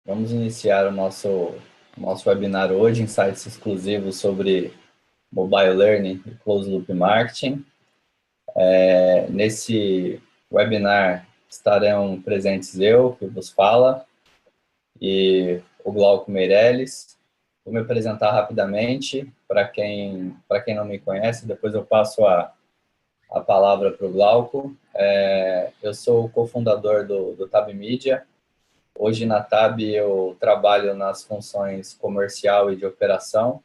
Vamos iniciar o nosso webinar hoje, insights exclusivos sobre Mobile Learning e Closed Loop Marketing. Nesse webinar estarão presentes eu, que vos fala, e o Glauco Meirelles. Vou me apresentar rapidamente para quem não me conhece, depois eu passo a palavra para o Glauco. Eu sou o cofundador do Tab Media. Hoje na Tab eu trabalho nas funções comercial e de operação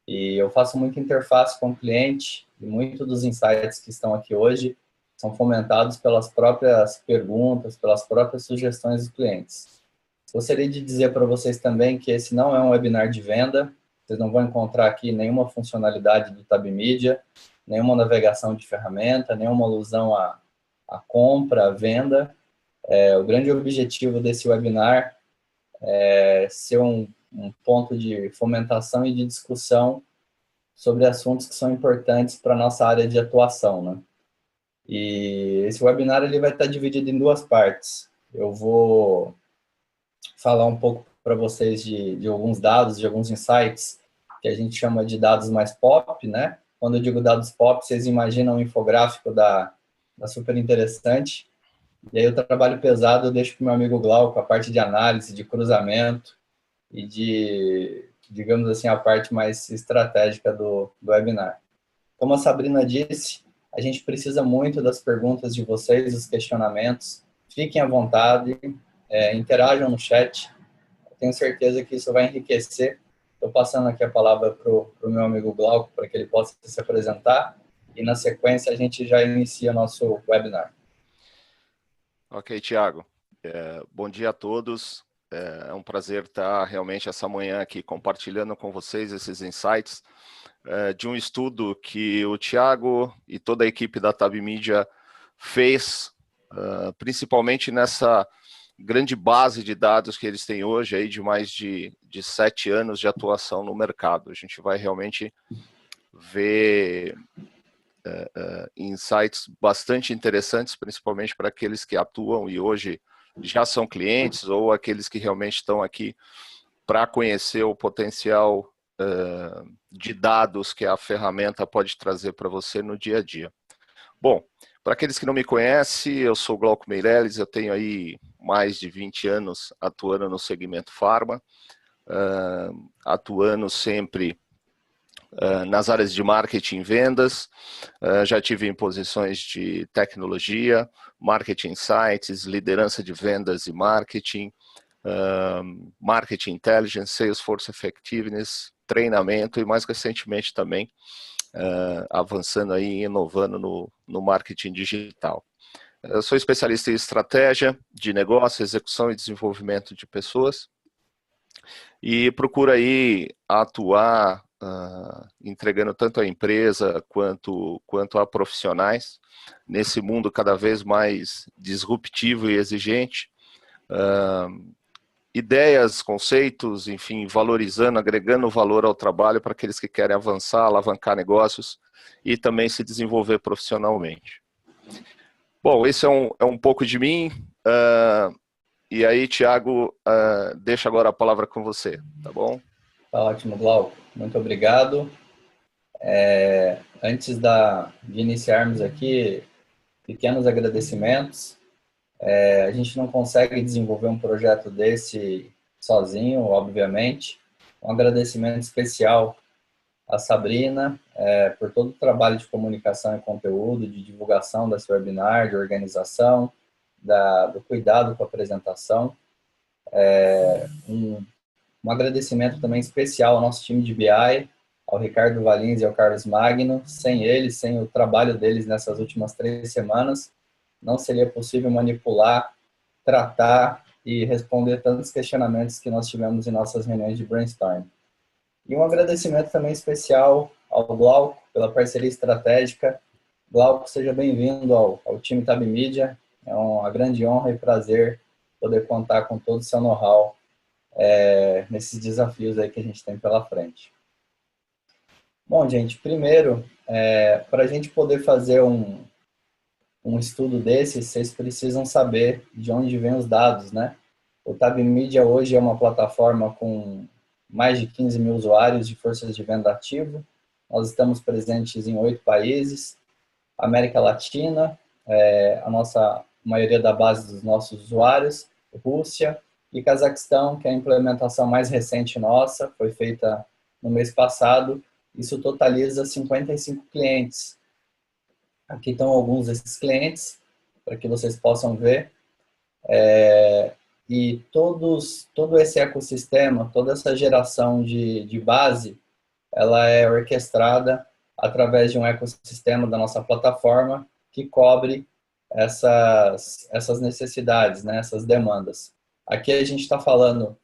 e eu faço muita interface com o cliente e muitos dos insights que estão aqui hoje são fomentados pelas próprias perguntas, pelas próprias sugestões dos clientes. Gostaria de dizer para vocês também que esse não é um webinar de venda, vocês não vão encontrar aqui nenhuma funcionalidade do Tab Media, nenhuma navegação de ferramenta, nenhuma alusão à compra, à venda. O grande objetivo desse webinar é ser um ponto de fomentação e de discussão sobre assuntos que são importantes para a nossa área de atuação, né? E esse webinar ele vai estar dividido em duas partes. Eu vou falar um pouco para vocês de alguns dados, de alguns insights, que a gente chama de dados mais pop, né? Quando eu digo dados pop, vocês imaginam um infográfico da Super Interessante. E aí o trabalho pesado eu deixo para o meu amigo Glauco, a parte de análise, de cruzamento e de, digamos assim, a parte mais estratégica do webinar. Como a Sabrina disse, a gente precisa muito das perguntas de vocês, dos questionamentos. Fiquem à vontade, interajam no chat. Eu tenho certeza que isso vai enriquecer. Estou passando aqui a palavra para o meu amigo Glauco, para que ele possa se apresentar. E, na sequência, a gente já inicia nosso webinar. Ok, Thiago. Bom dia a todos. É um prazer estar realmente essa manhã aqui compartilhando com vocês esses insights de um estudo que o Thiago e toda a equipe da Tab Media fez, principalmente nessa grande base de dados que eles têm hoje, aí de mais de 7 anos de atuação no mercado. A gente vai realmente ver insights bastante interessantes, principalmente para aqueles que atuam e hoje já são clientes ou aqueles que realmente estão aqui para conhecer o potencial de dados que a ferramenta pode trazer para você no dia a dia. Bom, para aqueles que não me conhecem, eu sou Glauco Meirelles, eu tenho aí mais de 20 anos atuando no segmento farma, atuando sempre nas áreas de marketing e vendas, já tive em posições de tecnologia, marketing insights, liderança de vendas e marketing, marketing intelligence, Salesforce effectiveness, treinamento e mais recentemente também avançando aí e inovando no marketing digital. Eu sou especialista em estratégia de negócio, execução e desenvolvimento de pessoas e procuro aí atuar entregando tanto a empresa quanto a profissionais nesse mundo cada vez mais disruptivo e exigente. Ideias, conceitos, enfim, valorizando, agregando valor ao trabalho para aqueles que querem avançar, alavancar negócios e também se desenvolver profissionalmente. Bom, esse é um pouco de mim. E aí, Thiago, deixo agora a palavra com você, tá bom? Tá ótimo, Glauco. Muito obrigado. Antes de iniciarmos aqui, pequenos agradecimentos. A gente não consegue desenvolver um projeto desse sozinho, obviamente. Um agradecimento especial à Sabrina por todo o trabalho de comunicação e conteúdo, de divulgação desse webinar, de organização, do cuidado com a apresentação. Um agradecimento também especial ao nosso time de BI, ao Ricardo Valins e ao Carlos Magno. Sem eles, sem o trabalho deles nessas últimas 3 semanas, não seria possível manipular, tratar e responder tantos questionamentos que nós tivemos em nossas reuniões de brainstorm. E um agradecimento também especial ao Glauco pela parceria estratégica. Glauco, seja bem-vindo ao time Tab Media. É uma grande honra e prazer poder contar com todo o seu know-how nesses desafios aí que a gente tem pela frente. Bom, gente, primeiro, para a gente poder fazer um estudo desse, vocês precisam saber de onde vêm os dados, né? O Tab Media hoje é uma plataforma com mais de 15 mil usuários de forças de venda ativo. Nós estamos presentes em 8 países, América Latina, a maioria da base dos nossos usuários, Rússia e Cazaquistão, que é a implementação mais recente nossa, foi feita no mês passado. Isso totaliza 55 clientes. Aqui estão alguns desses clientes, para que vocês possam ver. E todo esse ecossistema, toda essa geração de base, ela é orquestrada através de um ecossistema da nossa plataforma que cobre essas necessidades, né, essas demandas. Aqui a gente está falando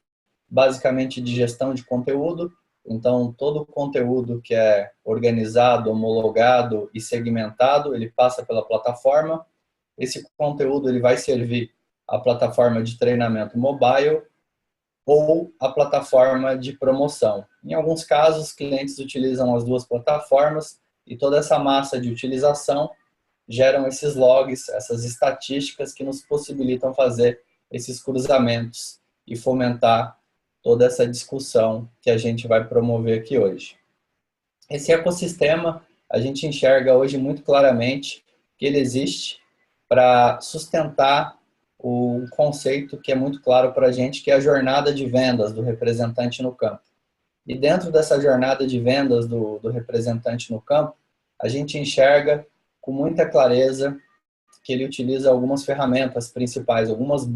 basicamente de gestão de conteúdo, então todo o conteúdo que é organizado, homologado e segmentado, ele passa pela plataforma. Esse conteúdo ele vai servir a plataforma de treinamento mobile ou a plataforma de promoção. Em alguns casos, clientes utilizam as duas plataformas e toda essa massa de utilização geram esses logs, essas estatísticas que nos possibilitam fazer esses cruzamentos e fomentar toda essa discussão que a gente vai promover aqui hoje. Esse ecossistema, a gente enxerga hoje muito claramente que ele existe para sustentar o conceito que é muito claro para a gente, que é a jornada de vendas do representante no campo. E dentro dessa jornada de vendas do representante no campo, a gente enxerga com muita clareza que ele utiliza algumas ferramentas principais, algumas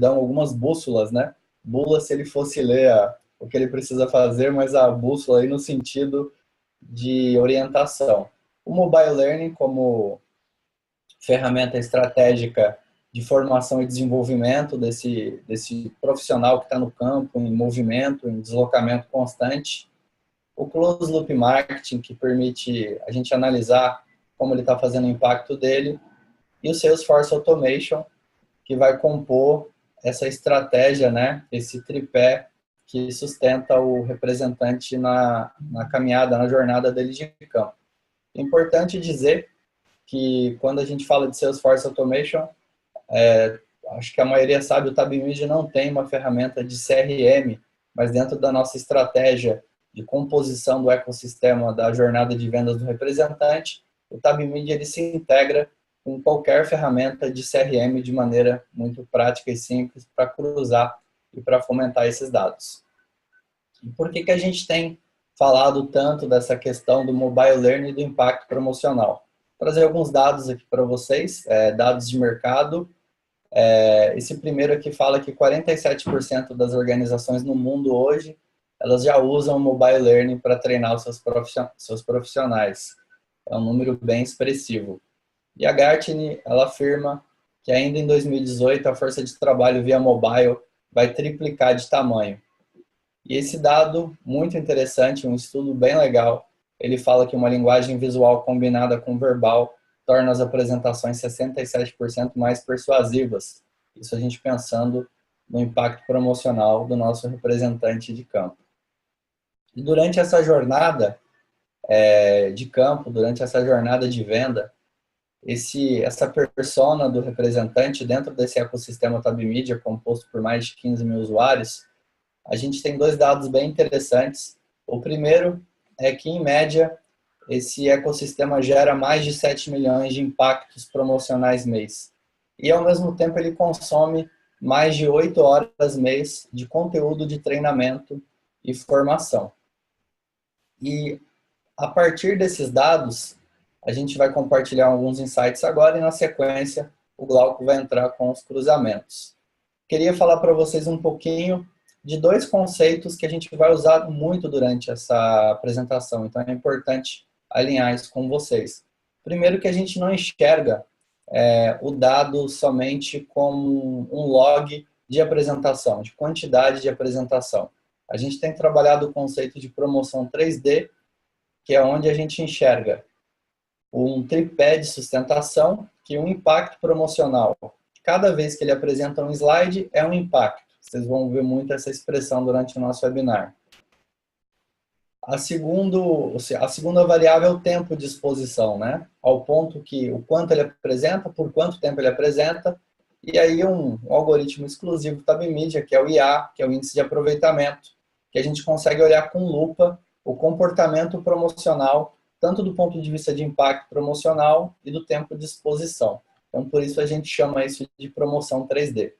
algumas bússolas, né? Bula se ele fosse ler o que ele precisa fazer, mas a bússola aí no sentido de orientação. O Mobile Learning como ferramenta estratégica de formação e desenvolvimento desse profissional que está no campo, em movimento, em deslocamento constante. O Closed Loop Marketing, que permite a gente analisar como ele está fazendo o impacto dele. E o Salesforce Automation, que vai compor essa estratégia, né, esse tripé que sustenta o representante na caminhada, na jornada dele de campo. É importante dizer que quando a gente fala de Salesforce Automation, acho que a maioria sabe, o Tab Media não tem uma ferramenta de CRM, mas dentro da nossa estratégia de composição do ecossistema da jornada de vendas do representante, o Tab Media ele se integra com qualquer ferramenta de CRM de maneira muito prática e simples para cruzar e para fomentar esses dados. E por que a gente tem falado tanto dessa questão do Mobile Learning e do impacto promocional? Vou trazer alguns dados aqui para vocês, dados de mercado. Esse primeiro aqui fala que 47% das organizações no mundo hoje, elas já usam o Mobile Learning para treinar os seus profissionais. É um número bem expressivo. E a Gartner, ela afirma que ainda em 2018 a força de trabalho via mobile vai triplicar de tamanho. E esse dado, muito interessante, um estudo bem legal, ele fala que uma linguagem visual combinada com verbal torna as apresentações 67% mais persuasivas. Isso a gente pensando no impacto promocional do nosso representante de campo. E durante essa jornada de campo, durante essa jornada de venda, essa persona do representante dentro desse ecossistema Tab Media, composto por mais de 15 mil usuários, a gente tem dois dados bem interessantes. O primeiro é que, em média, esse ecossistema gera mais de 7 milhões de impactos promocionais mês. E, ao mesmo tempo, ele consome mais de 8 horas mês de conteúdo de treinamento e formação. E, a partir desses dados, a gente vai compartilhar alguns insights agora e, na sequência, o Glauco vai entrar com os cruzamentos. Queria falar para vocês um pouquinho de dois conceitos que a gente vai usar muito durante essa apresentação, então é importante alinhar isso com vocês. Primeiro, que a gente não enxerga o dado somente como um log de apresentação, de quantidade de apresentação. A gente tem trabalhado o conceito de promoção 3D, que é onde a gente enxerga um tripé de sustentação, que é um impacto promocional. Cada vez que ele apresenta um slide, é um impacto. Vocês vão ver muito essa expressão durante o nosso webinar. A segunda variável é o tempo de exposição, né? Ao ponto que o quanto ele apresenta, por quanto tempo ele apresenta, e aí um algoritmo exclusivo Tab Media, que é o IA, que é o índice de aproveitamento, que a gente consegue olhar com lupa o comportamento promocional, tanto do ponto de vista de impacto promocional e do tempo de exposição. Então, por isso a gente chama isso de promoção 3D.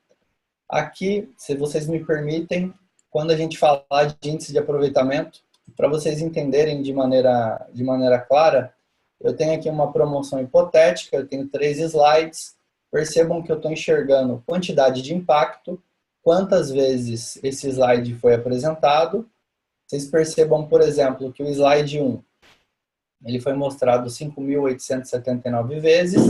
Aqui, se vocês me permitem, quando a gente falar de índice de aproveitamento, para vocês entenderem de maneira clara, eu tenho aqui uma promoção hipotética, eu tenho 3 slides. Percebam que eu estou enxergando quantidade de impacto, quantas vezes esse slide foi apresentado. Vocês percebam, por exemplo, que o slide 1 ele foi mostrado 5.879 vezes,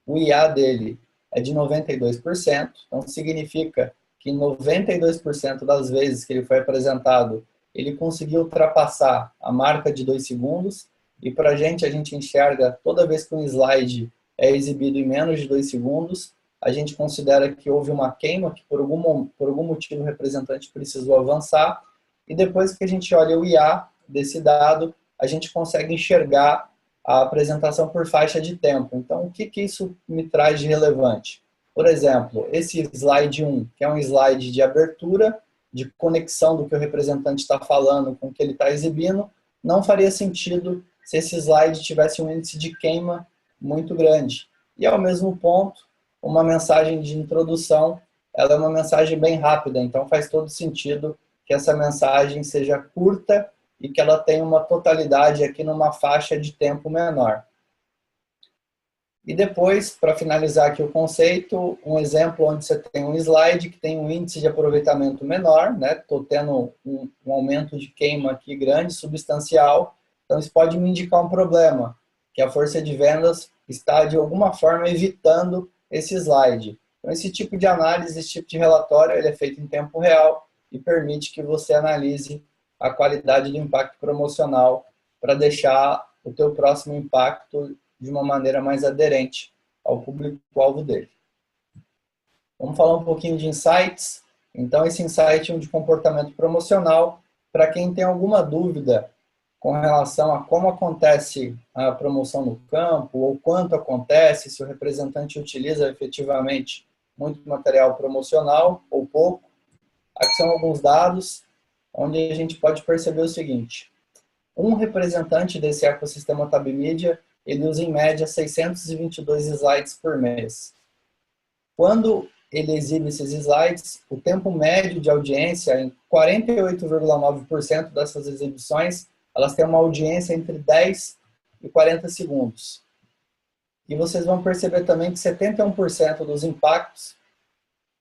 o IA dele é de 92%, então significa que 92% das vezes que ele foi apresentado, ele conseguiu ultrapassar a marca de 2 segundos, e para a gente enxerga toda vez que um slide é exibido em menos de 2 segundos, a gente considera que houve uma queima, que por algum motivo o representante precisou avançar, e depois que a gente olha o IA desse dado, a gente consegue enxergar a apresentação por faixa de tempo. Então, o que isso me traz de relevante? Por exemplo, esse slide 1, que é um slide de abertura, de conexão do que o representante está falando com o que ele está exibindo, não faria sentido se esse slide tivesse um índice de queima muito grande. E, ao mesmo ponto, uma mensagem de introdução, ela é uma mensagem bem rápida, então faz todo sentido que essa mensagem seja curta e que ela tenha uma totalidade aqui numa faixa de tempo menor. E depois, para finalizar aqui o conceito, um exemplo onde você tem um slide que tem um índice de aproveitamento menor, né? Estou tendo um aumento de queima aqui grande, substancial, então isso pode me indicar um problema, que a força de vendas está de alguma forma evitando esse slide. Então esse tipo de análise, esse tipo de relatório, ele é feito em tempo real e permite que você analise a qualidade do impacto promocional para deixar o teu próximo impacto de uma maneira mais aderente ao público-alvo dele. Vamos falar um pouquinho de insights. Então, esse insight é um de comportamento promocional. Para quem tem alguma dúvida com relação a como acontece a promoção no campo, ou quanto acontece, se o representante utiliza efetivamente muito material promocional ou pouco, aqui são alguns dados onde a gente pode perceber o seguinte: um representante desse ecossistema Tab Media, ele usa em média 622 slides por mês. Quando ele exibe esses slides, o tempo médio de audiência, em 48,9% dessas exibições, elas têm uma audiência entre 10 e 40 segundos. E vocês vão perceber também que 71% dos impactos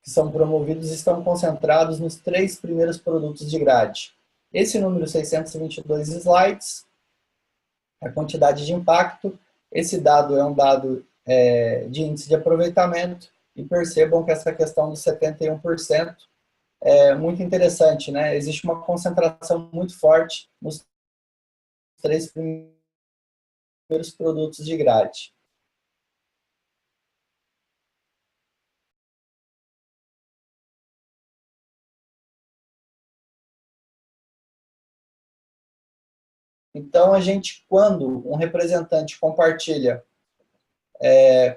que são promovidos estão concentrados nos 3 primeiros produtos de grade. Esse número 622 slides, a quantidade de impacto, esse dado é um dado de índice de aproveitamento, e percebam que essa questão dos 71% é muito interessante, né? Existe uma concentração muito forte nos 3 primeiros produtos de grade. Então, quando um representante compartilha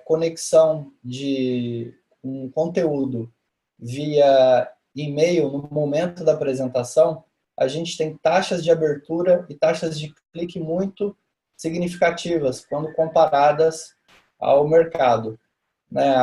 conexão de um conteúdo via e-mail no momento da apresentação, a gente tem taxas de abertura e taxas de clique muito significativas quando comparadas ao mercado, né,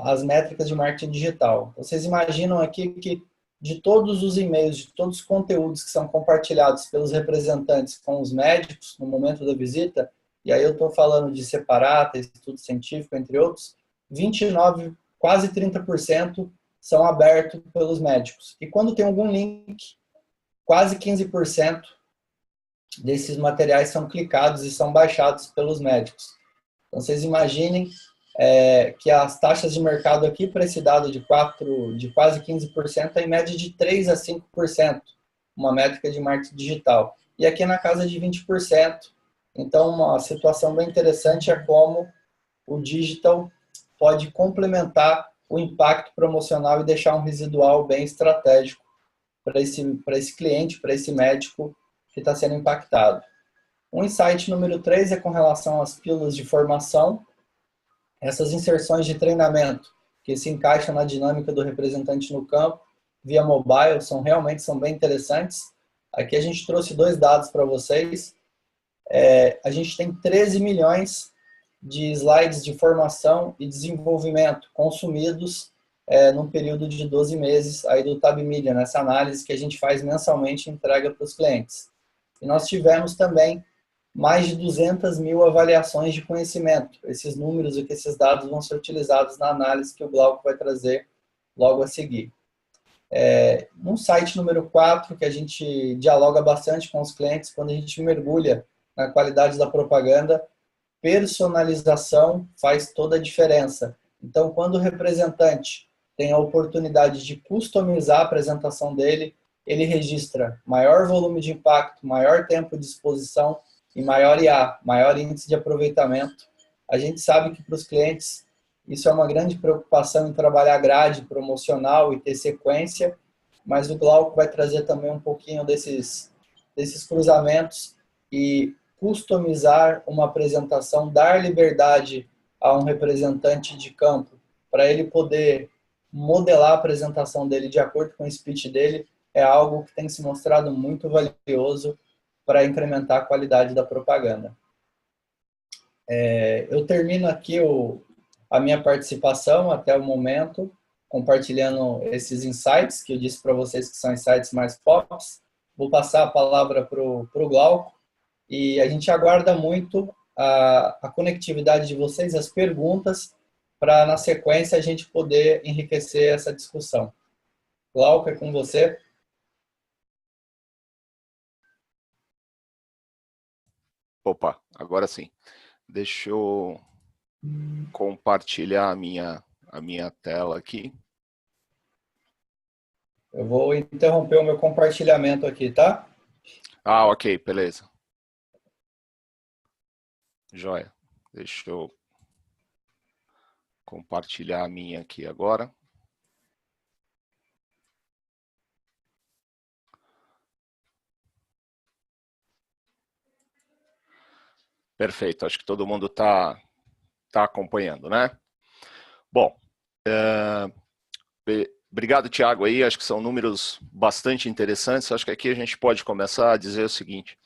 as métricas de marketing digital. Vocês imaginam aqui que de todos os e-mails, de todos os conteúdos que são compartilhados pelos representantes com os médicos no momento da visita, e aí eu estou falando de separata, estudo científico, entre outros, 29, quase 30% são abertos pelos médicos. E quando tem algum link, quase 15% desses materiais são clicados e são baixados pelos médicos. Então, vocês imaginem que as taxas de mercado aqui para esse dado de quase 15% é em média de 3 a 5%, uma métrica de marketing digital. E aqui na casa de 20%. Então, uma situação bem interessante é como o digital pode complementar o impacto promocional e deixar um residual bem estratégico para esse cliente, para esse médico que está sendo impactado. O insight número 3 é com relação às pílulas de formação. Essas inserções de treinamento, que se encaixam na dinâmica do representante no campo, via mobile, realmente são bem interessantes. Aqui a gente trouxe 2 dados para vocês. A gente tem 13 milhões de slides de formação e desenvolvimento consumidos num período de 12 meses aí do Tab Media, nessa análise que a gente faz mensalmente e entrega para os clientes. E nós tivemos também mais de 200 mil avaliações de conhecimento. Esses números e esses dados vão ser utilizados na análise que o Glauco vai trazer logo a seguir. No site número 4, que a gente dialoga bastante com os clientes, quando a gente mergulha na qualidade da propaganda, personalização faz toda a diferença. Então, quando o representante tem a oportunidade de customizar a apresentação dele, ele registra maior volume de impacto, maior tempo de exposição e maior IA, maior índice de aproveitamento. A gente sabe que para os clientes isso é uma grande preocupação em trabalhar grade promocional e ter sequência, mas o Glauco vai trazer também um pouquinho desses cruzamentos e customizar uma apresentação, dar liberdade a um representante de campo para ele poder modelar a apresentação dele de acordo com o speech dele, é algo que tem se mostrado muito valioso para incrementar a qualidade da propaganda. Eu termino aqui a minha participação até o momento, compartilhando esses insights, que eu disse para vocês que são insights mais pops. Vou passar a palavra para o Glauco, e a gente aguarda muito a conectividade de vocês, as perguntas, para na sequência a gente poder enriquecer essa discussão. Glauco, é com você. Opa, agora sim. Deixa eu compartilhar a minha tela aqui. Eu vou interromper o meu compartilhamento aqui, tá? Ah, ok, beleza. Joia. Deixa eu compartilhar a minha aqui agora. Perfeito, acho que todo mundo está acompanhando, né? Bom, obrigado, Thiago, aí, acho que são números bastante interessantes. Acho que aqui a gente pode começar a dizer o seguinte: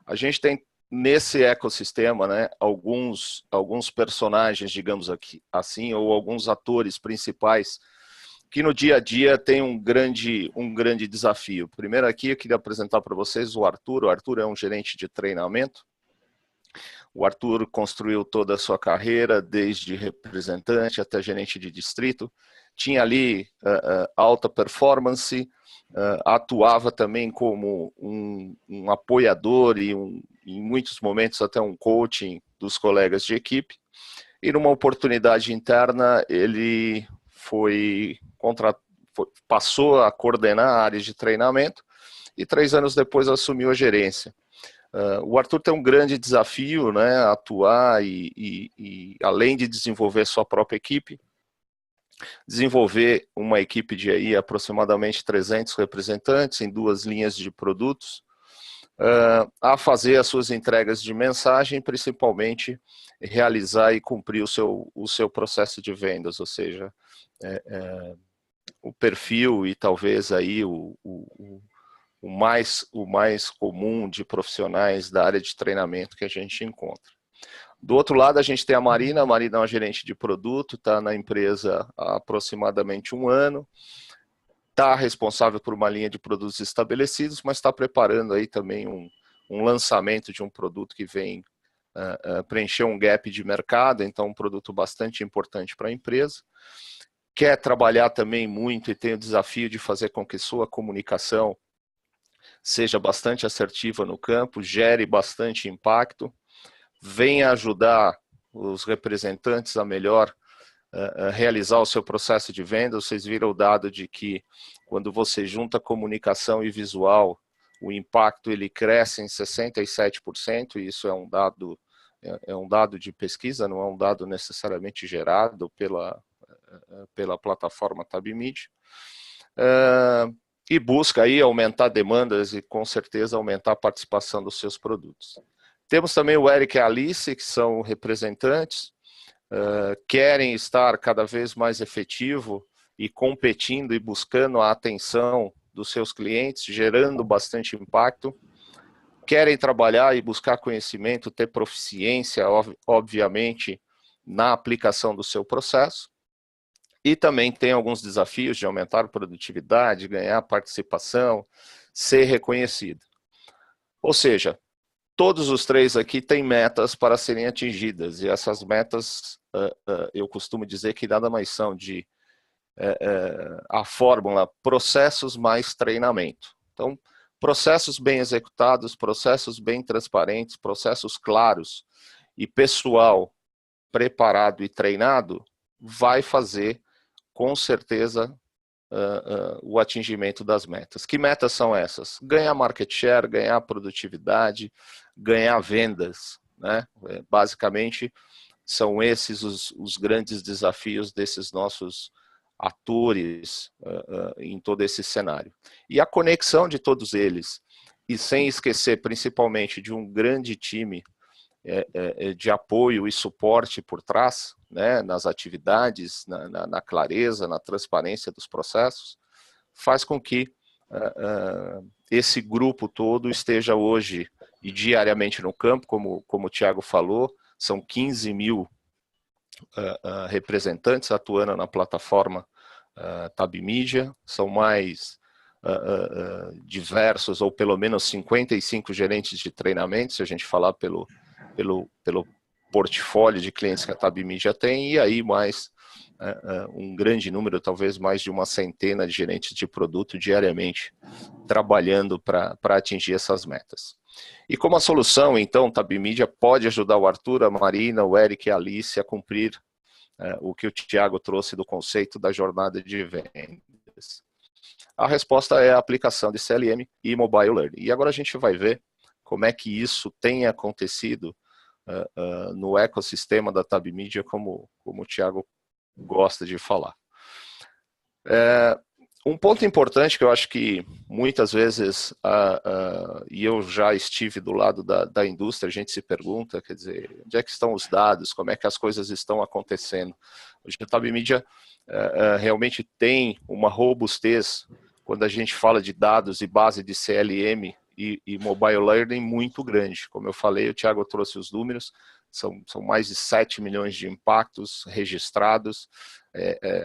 a gente tem nesse ecossistema, né, alguns personagens, digamos aqui, assim, ou alguns atores principais que no dia a dia tem um grande desafio. Primeiro aqui eu queria apresentar para vocês o Arthur. O Arthur é um gerente de treinamento. O Arthur construiu toda a sua carreira, desde representante até gerente de distrito. Tinha ali alta performance, atuava também como um apoiador e em muitos momentos até um coaching dos colegas de equipe. E numa oportunidade interna, ele passou a coordenar a área de treinamento e 3 anos depois assumiu a gerência. O Arthur tem um grande desafio, né, atuar e além de desenvolver sua própria equipe, desenvolver uma equipe de aí, aproximadamente 300 representantes em 2 linhas de produtos, a fazer as suas entregas de mensagem, principalmente realizar e cumprir o seu processo de vendas, ou seja, o perfil e talvez aí o mais comum de profissionais da área de treinamento que a gente encontra. Do outro lado, a gente tem a Marina. A Marina é uma gerente de produto, está na empresa há aproximadamente 1 ano, está responsável por uma linha de produtos estabelecidos, mas está preparando aí também um lançamento de um produto que vem preencher um gap de mercado, então um produto bastante importante para a empresa. Quer trabalhar também muito e tem o desafio de fazer com que sua comunicação seja bastante assertiva no campo, gere bastante impacto, venha ajudar os representantes a melhor realizar o seu processo de venda. Vocês viram o dado de que quando você junta comunicação e visual, o impacto ele cresce em 67%, e isso é um dado de pesquisa, não é um dado necessariamente gerado pela plataforma TabMedia. E busca aí aumentar demandas e com certeza aumentar a participação dos seus produtos. Temos também o Eric e a Alice, que são representantes. querem estar cada vez mais efetivo e competindo e buscando a atenção dos seus clientes, gerando bastante impacto, querem trabalhar e buscar conhecimento, ter proficiência, obviamente, na aplicação do seu processo, e também tem alguns desafios de aumentar a produtividade, ganhar participação, ser reconhecido. Ou seja, todos os três aqui têm metas para serem atingidas, e essas metas, eu costumo dizer que nada mais são de a fórmula processos mais treinamento. Então, processos bem executados, processos bem transparentes, processos claros e pessoal preparado e treinado vai fazer, com certeza, o atingimento das metas. Que metas são essas? Ganhar market share, ganhar produtividade, ganhar vendas, né? Basicamente, são esses os grandes desafios desses nossos atores em todo esse cenário. E a conexão de todos eles, e sem esquecer principalmente de um grande time de apoio e suporte por trás, né, nas atividades, na clareza, na transparência dos processos, faz com que esse grupo todo esteja hoje e diariamente no campo, como o Thiago falou, são 15 mil representantes atuando na plataforma Tabmedia, são mais diversos, ou pelo menos 55 gerentes de treinamento, se a gente falar pelo portfólio de clientes que a Tabmedia tem, e aí mais um grande número, talvez mais de uma centena de gerentes de produto diariamente trabalhando para atingir essas metas. E como a solução, então, Tabmedia pode ajudar o Arthur, a Marina, o Eric e a Alice a cumprir o que o Thiago trouxe do conceito da jornada de vendas? A resposta é a aplicação de CLM e Mobile Learning. E agora a gente vai ver como é que isso tem acontecido no ecossistema da Tabmedia, como o Thiago gosta de falar. Um ponto importante que eu acho que muitas vezes, e eu já estive do lado da indústria, a gente se pergunta, quer dizer, onde é que estão os dados, como é que as coisas estão acontecendo. Hoje a Tabmedia realmente tem uma robustez, quando a gente fala de dados e base de CLM e Mobile Learning muito grande. Como eu falei, o Thiago trouxe os números, são mais de 7 milhões de impactos registrados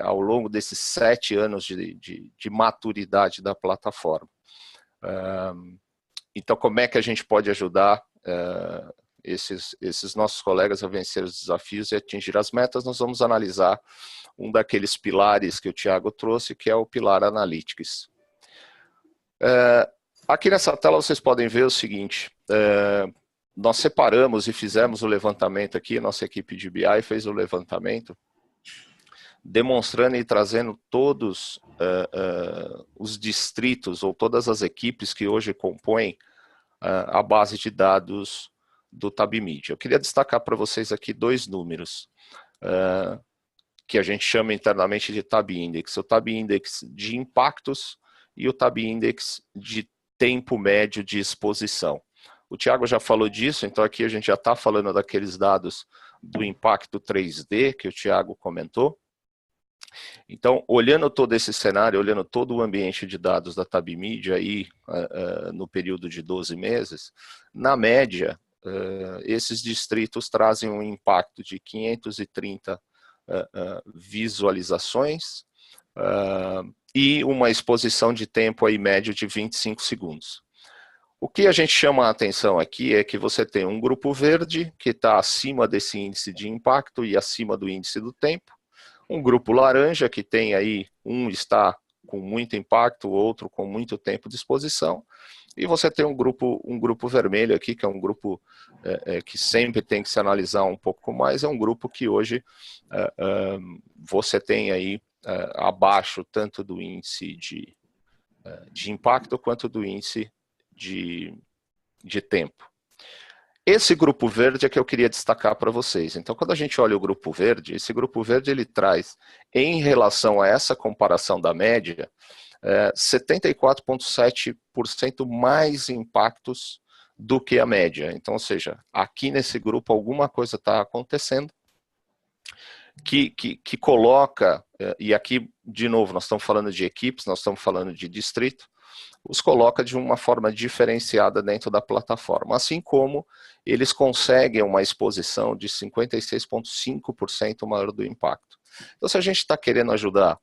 ao longo desses 7 anos de maturidade da plataforma. Então, como é que a gente pode ajudar esses nossos colegas a vencer os desafios e atingir as metas? Nós vamos analisar um daqueles pilares que o Thiago trouxe, que é o pilar Analytics. Aqui nessa tela vocês podem ver o seguinte, nós separamos e fizemos o levantamento aqui, nossa equipe de BI fez o levantamento, demonstrando e trazendo todos os distritos ou todas as equipes que hoje compõem a base de dados do Tabmedia. Eu queria destacar para vocês aqui 2 números, que a gente chama internamente de Tab Index, o Tab Index de impactos e o Tab Index de tempo médio de exposição. O Thiago já falou disso, então aqui a gente já está falando daqueles dados do impacto 3D que o Thiago comentou. Então, olhando todo esse cenário, olhando todo o ambiente de dados da Tabmedia aí, no período de 12 meses, na média, esses distritos trazem um impacto de 530 visualizações e uma exposição de tempo aí médio de 25 segundos. O que a gente chama a atenção aqui é que você tem um grupo verde que está acima desse índice de impacto e acima do índice do tempo, um grupo laranja que tem aí, um está com muito impacto, o outro com muito tempo de exposição, e você tem um grupo vermelho aqui, que é um grupo que sempre tem que se analisar um pouco mais, é um grupo que hoje você tem aí abaixo tanto do índice de impacto quanto do índice de tempo. Esse grupo verde é que eu queria destacar para vocês. Então, quando a gente olha o grupo verde, esse grupo verde ele traz, em relação a essa comparação da média, 74,7% mais impactos do que a média. Então, ou seja, aqui nesse grupo alguma coisa está acontecendo que coloca, e aqui, de novo, nós estamos falando de equipes, nós estamos falando de distrito, os coloca de uma forma diferenciada dentro da plataforma, assim como eles conseguem uma exposição de 56,5% maior do impacto. Então, se a gente está querendo ajudar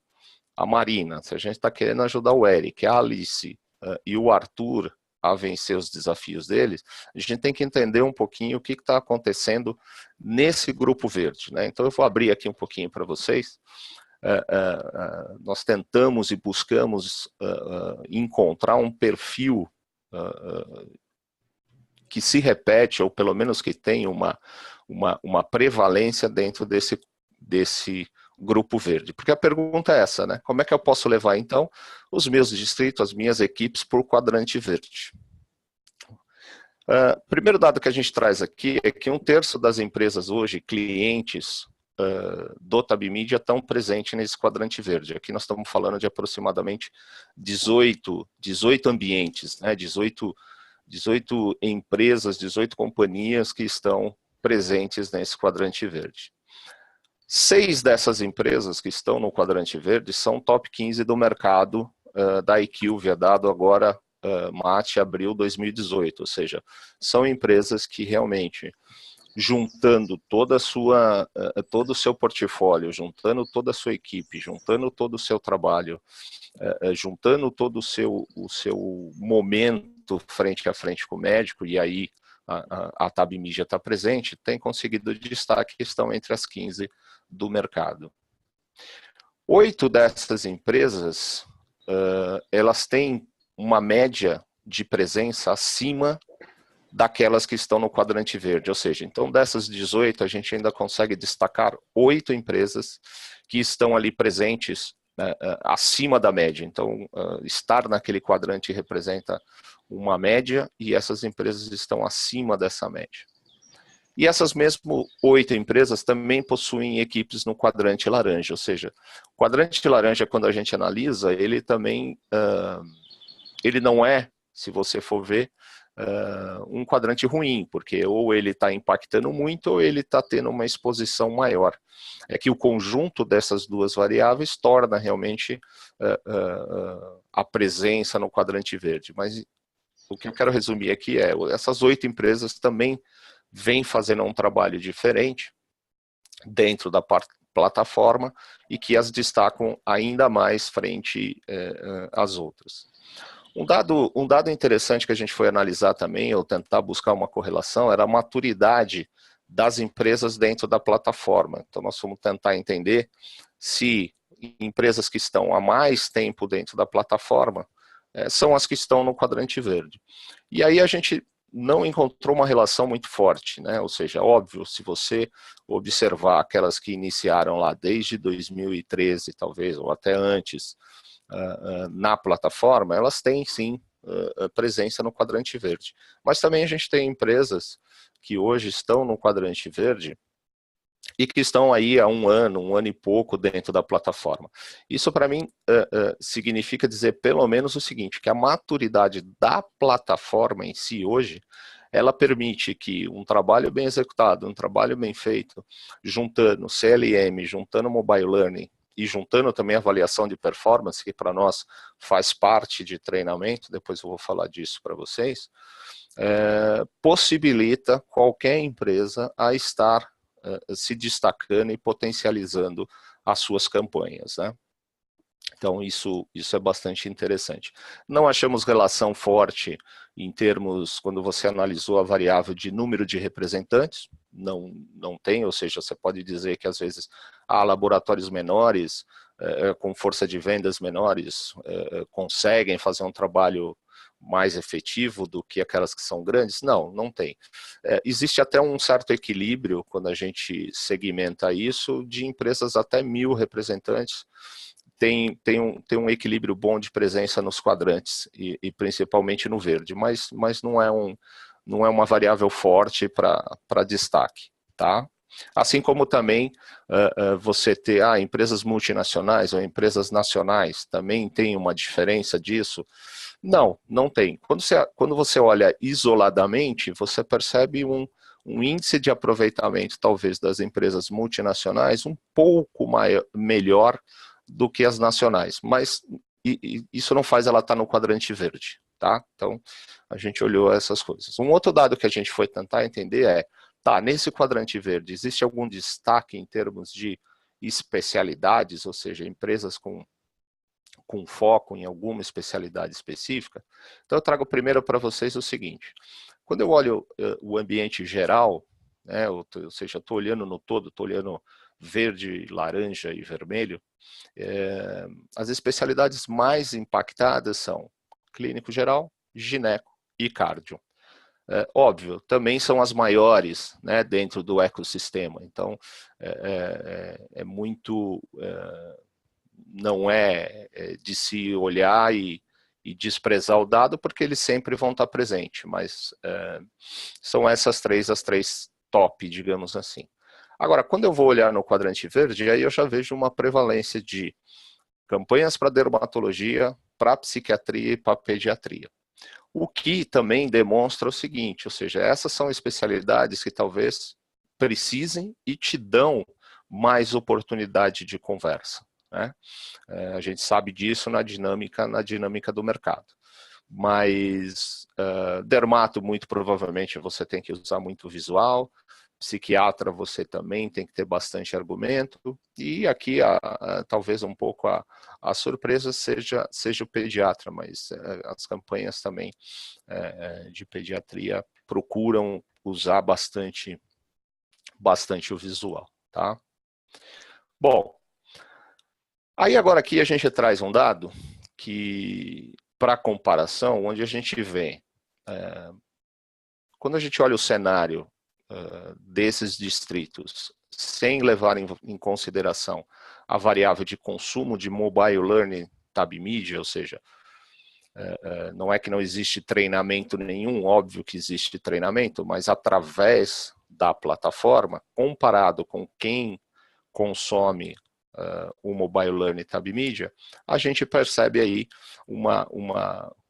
a Marina, se a gente está querendo ajudar o Eric, a Alice e o Arthur a vencer os desafios deles, a gente tem que entender um pouquinho o que está acontecendo nesse grupo verde, né? Então eu vou abrir aqui um pouquinho para vocês. Nós tentamos e buscamos encontrar um perfil que se repete, ou pelo menos que tenha uma prevalência dentro desse grupo verde. Porque a pergunta é essa, né? Como é que eu posso levar, então, os meus distritos, as minhas equipes, para o quadrante verde? Primeiro dado que a gente traz aqui é que 1/3 das empresas hoje, clientes do Tabmedia, estão presentes nesse quadrante verde. Aqui nós estamos falando de aproximadamente 18 ambientes, né? 18 empresas, 18 companhias que estão presentes nesse quadrante verde. 6 dessas empresas que estão no quadrante verde são top 15 do mercado da IQVIA, dado agora MAT, abril 2018, ou seja, são empresas que realmente, juntando todo o seu portfólio, juntando toda a sua equipe, juntando todo o seu trabalho, juntando todo o seu momento frente a frente com o médico, e aí a Tabmedia está presente, tem conseguido destaque, que estão entre as 15 do mercado. 8 dessas empresas, elas têm uma média de presença acima daquelas que estão no quadrante verde, ou seja, então dessas 18 a gente ainda consegue destacar 8 empresas que estão ali presentes acima da média. Então estar naquele quadrante representa uma média e essas empresas estão acima dessa média. E essas mesmo 8 empresas também possuem equipes no quadrante laranja, ou seja, o quadrante laranja, quando a gente analisa, ele também, ele não é, se você for ver, um quadrante ruim, porque ou ele está impactando muito ou ele está tendo uma exposição maior. É que o conjunto dessas duas variáveis torna realmente a presença no quadrante verde. Mas o que eu quero resumir aqui é, essas 8 empresas também vêm fazendo um trabalho diferente dentro da plataforma e que as destacam ainda mais frente às outras. Um dado interessante que a gente foi analisar também, ou tentar buscar uma correlação, era a maturidade das empresas dentro da plataforma. Então nós fomos tentar entender se empresas que estão há mais tempo dentro da plataforma são as que estão no quadrante verde. E aí a gente não encontrou uma relação muito forte, né? Ou seja, óbvio, se você observar aquelas que iniciaram lá desde 2013, talvez, ou até antes, na plataforma, elas têm sim presença no quadrante verde. Mas também a gente tem empresas que hoje estão no quadrante verde e que estão aí há um ano e pouco dentro da plataforma. Isso para mim significa dizer pelo menos o seguinte, que a maturidade da plataforma em si hoje, ela permite que um trabalho bem executado, um trabalho bem feito, juntando CLM, juntando Mobile Learning, e juntando também a avaliação de performance, que para nós faz parte de treinamento, depois eu vou falar disso para vocês, possibilita qualquer empresa a estar se destacando e potencializando as suas campanhas, né? Então isso é bastante interessante. Não achamos relação forte em termos, quando você analisou a variável de número de representantes, não tem, ou seja, você pode dizer que às vezes há laboratórios menores, com força de vendas menores, conseguem fazer um trabalho mais efetivo do que aquelas que são grandes? Não tem. Existe até um certo equilíbrio, quando a gente segmenta isso, de empresas até 1.000 representantes, tem um equilíbrio bom de presença nos quadrantes, e principalmente no verde, mas não é uma variável forte para destaque, tá? Assim como também você ter empresas multinacionais ou empresas nacionais, também tem uma diferença disso? Não tem. Quando você olha isoladamente, você percebe um índice de aproveitamento, talvez, das empresas multinacionais um pouco melhor do que as nacionais, mas isso não faz ela estar no quadrante verde, tá? Então, a gente olhou essas coisas. Um outro dado que a gente foi tentar entender é, tá, nesse quadrante verde, existe algum destaque em termos de especialidades, ou seja, empresas com foco em alguma especialidade específica? Então, eu trago primeiro para vocês o seguinte, quando eu olho o ambiente geral, né, ou seja, estou olhando no todo, estou olhando verde, laranja e vermelho, as especialidades mais impactadas são clínico geral, gineco e cardio. Óbvio, também são as maiores, né, dentro do ecossistema, então é muito, não é de se olhar e desprezar o dado, porque eles sempre vão estar presentes, mas são essas três, as três top, digamos assim. Agora, quando eu vou olhar no quadrante verde, aí eu já vejo uma prevalência de campanhas para dermatologia, para psiquiatria e para pediatria. O que também demonstra o seguinte, ou seja, essas são especialidades que talvez precisem e te dão mais oportunidade de conversa, né? A gente sabe disso na dinâmica do mercado. Mas dermato, muito provavelmente, você tem que usar muito visual, psiquiatra você também tem que ter bastante argumento, e aqui talvez um pouco a surpresa seja o pediatra, mas as campanhas também de pediatria procuram usar bastante o visual, tá? Bom, aí agora aqui a gente traz um dado que, para comparação, onde a gente vê, quando a gente olha o cenário desses distritos, sem levar em consideração a variável de consumo de mobile learning tab media, ou seja, não é que não existe treinamento nenhum, óbvio que existe treinamento, mas através da plataforma, comparado com quem consome o mobile learning tab media, a gente percebe aí uma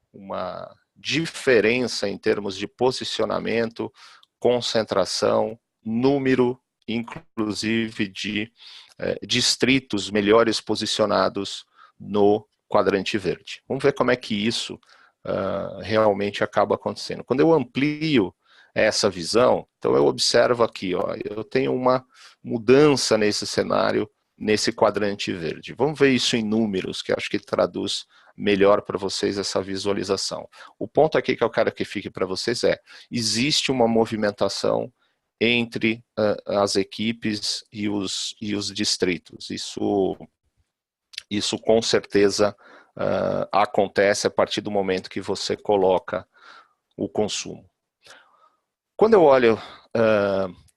diferença em termos de posicionamento, concentração, número, inclusive de distritos melhores posicionados no quadrante verde. Vamos ver como é que isso realmente acaba acontecendo. Quando eu amplio essa visão, então eu observo aqui, ó, eu tenho uma mudança nesse cenário, nesse quadrante verde. Vamos ver isso em números, que eu acho que traduz melhor para vocês essa visualização. O ponto aqui que eu quero que fique para vocês é, existe uma movimentação entre as equipes e os distritos. Isso com certeza acontece a partir do momento que você coloca o consumo. Quando eu olho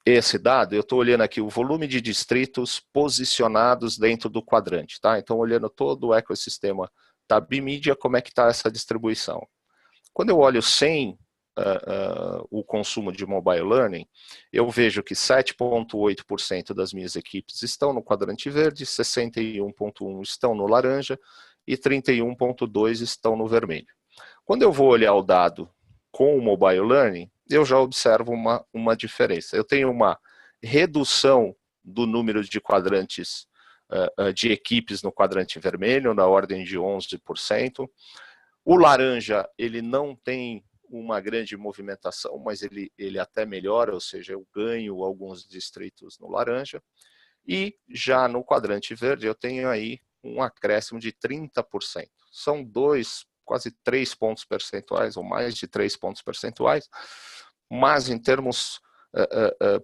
esse dado, eu estou olhando aqui o volume de distritos posicionados dentro do quadrante, tá? Então, olhando todo o ecossistema da Bimídia, como é que está essa distribuição? Quando eu olho sem o consumo de mobile learning, eu vejo que 7,8% das minhas equipes estão no quadrante verde, 61,1% estão no laranja e 31,2% estão no vermelho. Quando eu vou olhar o dado com o mobile learning, eu já observo uma diferença. Eu tenho uma redução do número de quadrantes, de equipes no quadrante vermelho, na ordem de 11%. O laranja, ele não tem uma grande movimentação, mas ele até melhora, ou seja, eu ganho alguns distritos no laranja. E já no quadrante verde, eu tenho aí um acréscimo de 30%. São quase 3 pontos percentuais, ou mais de 3 pontos percentuais, mas em termos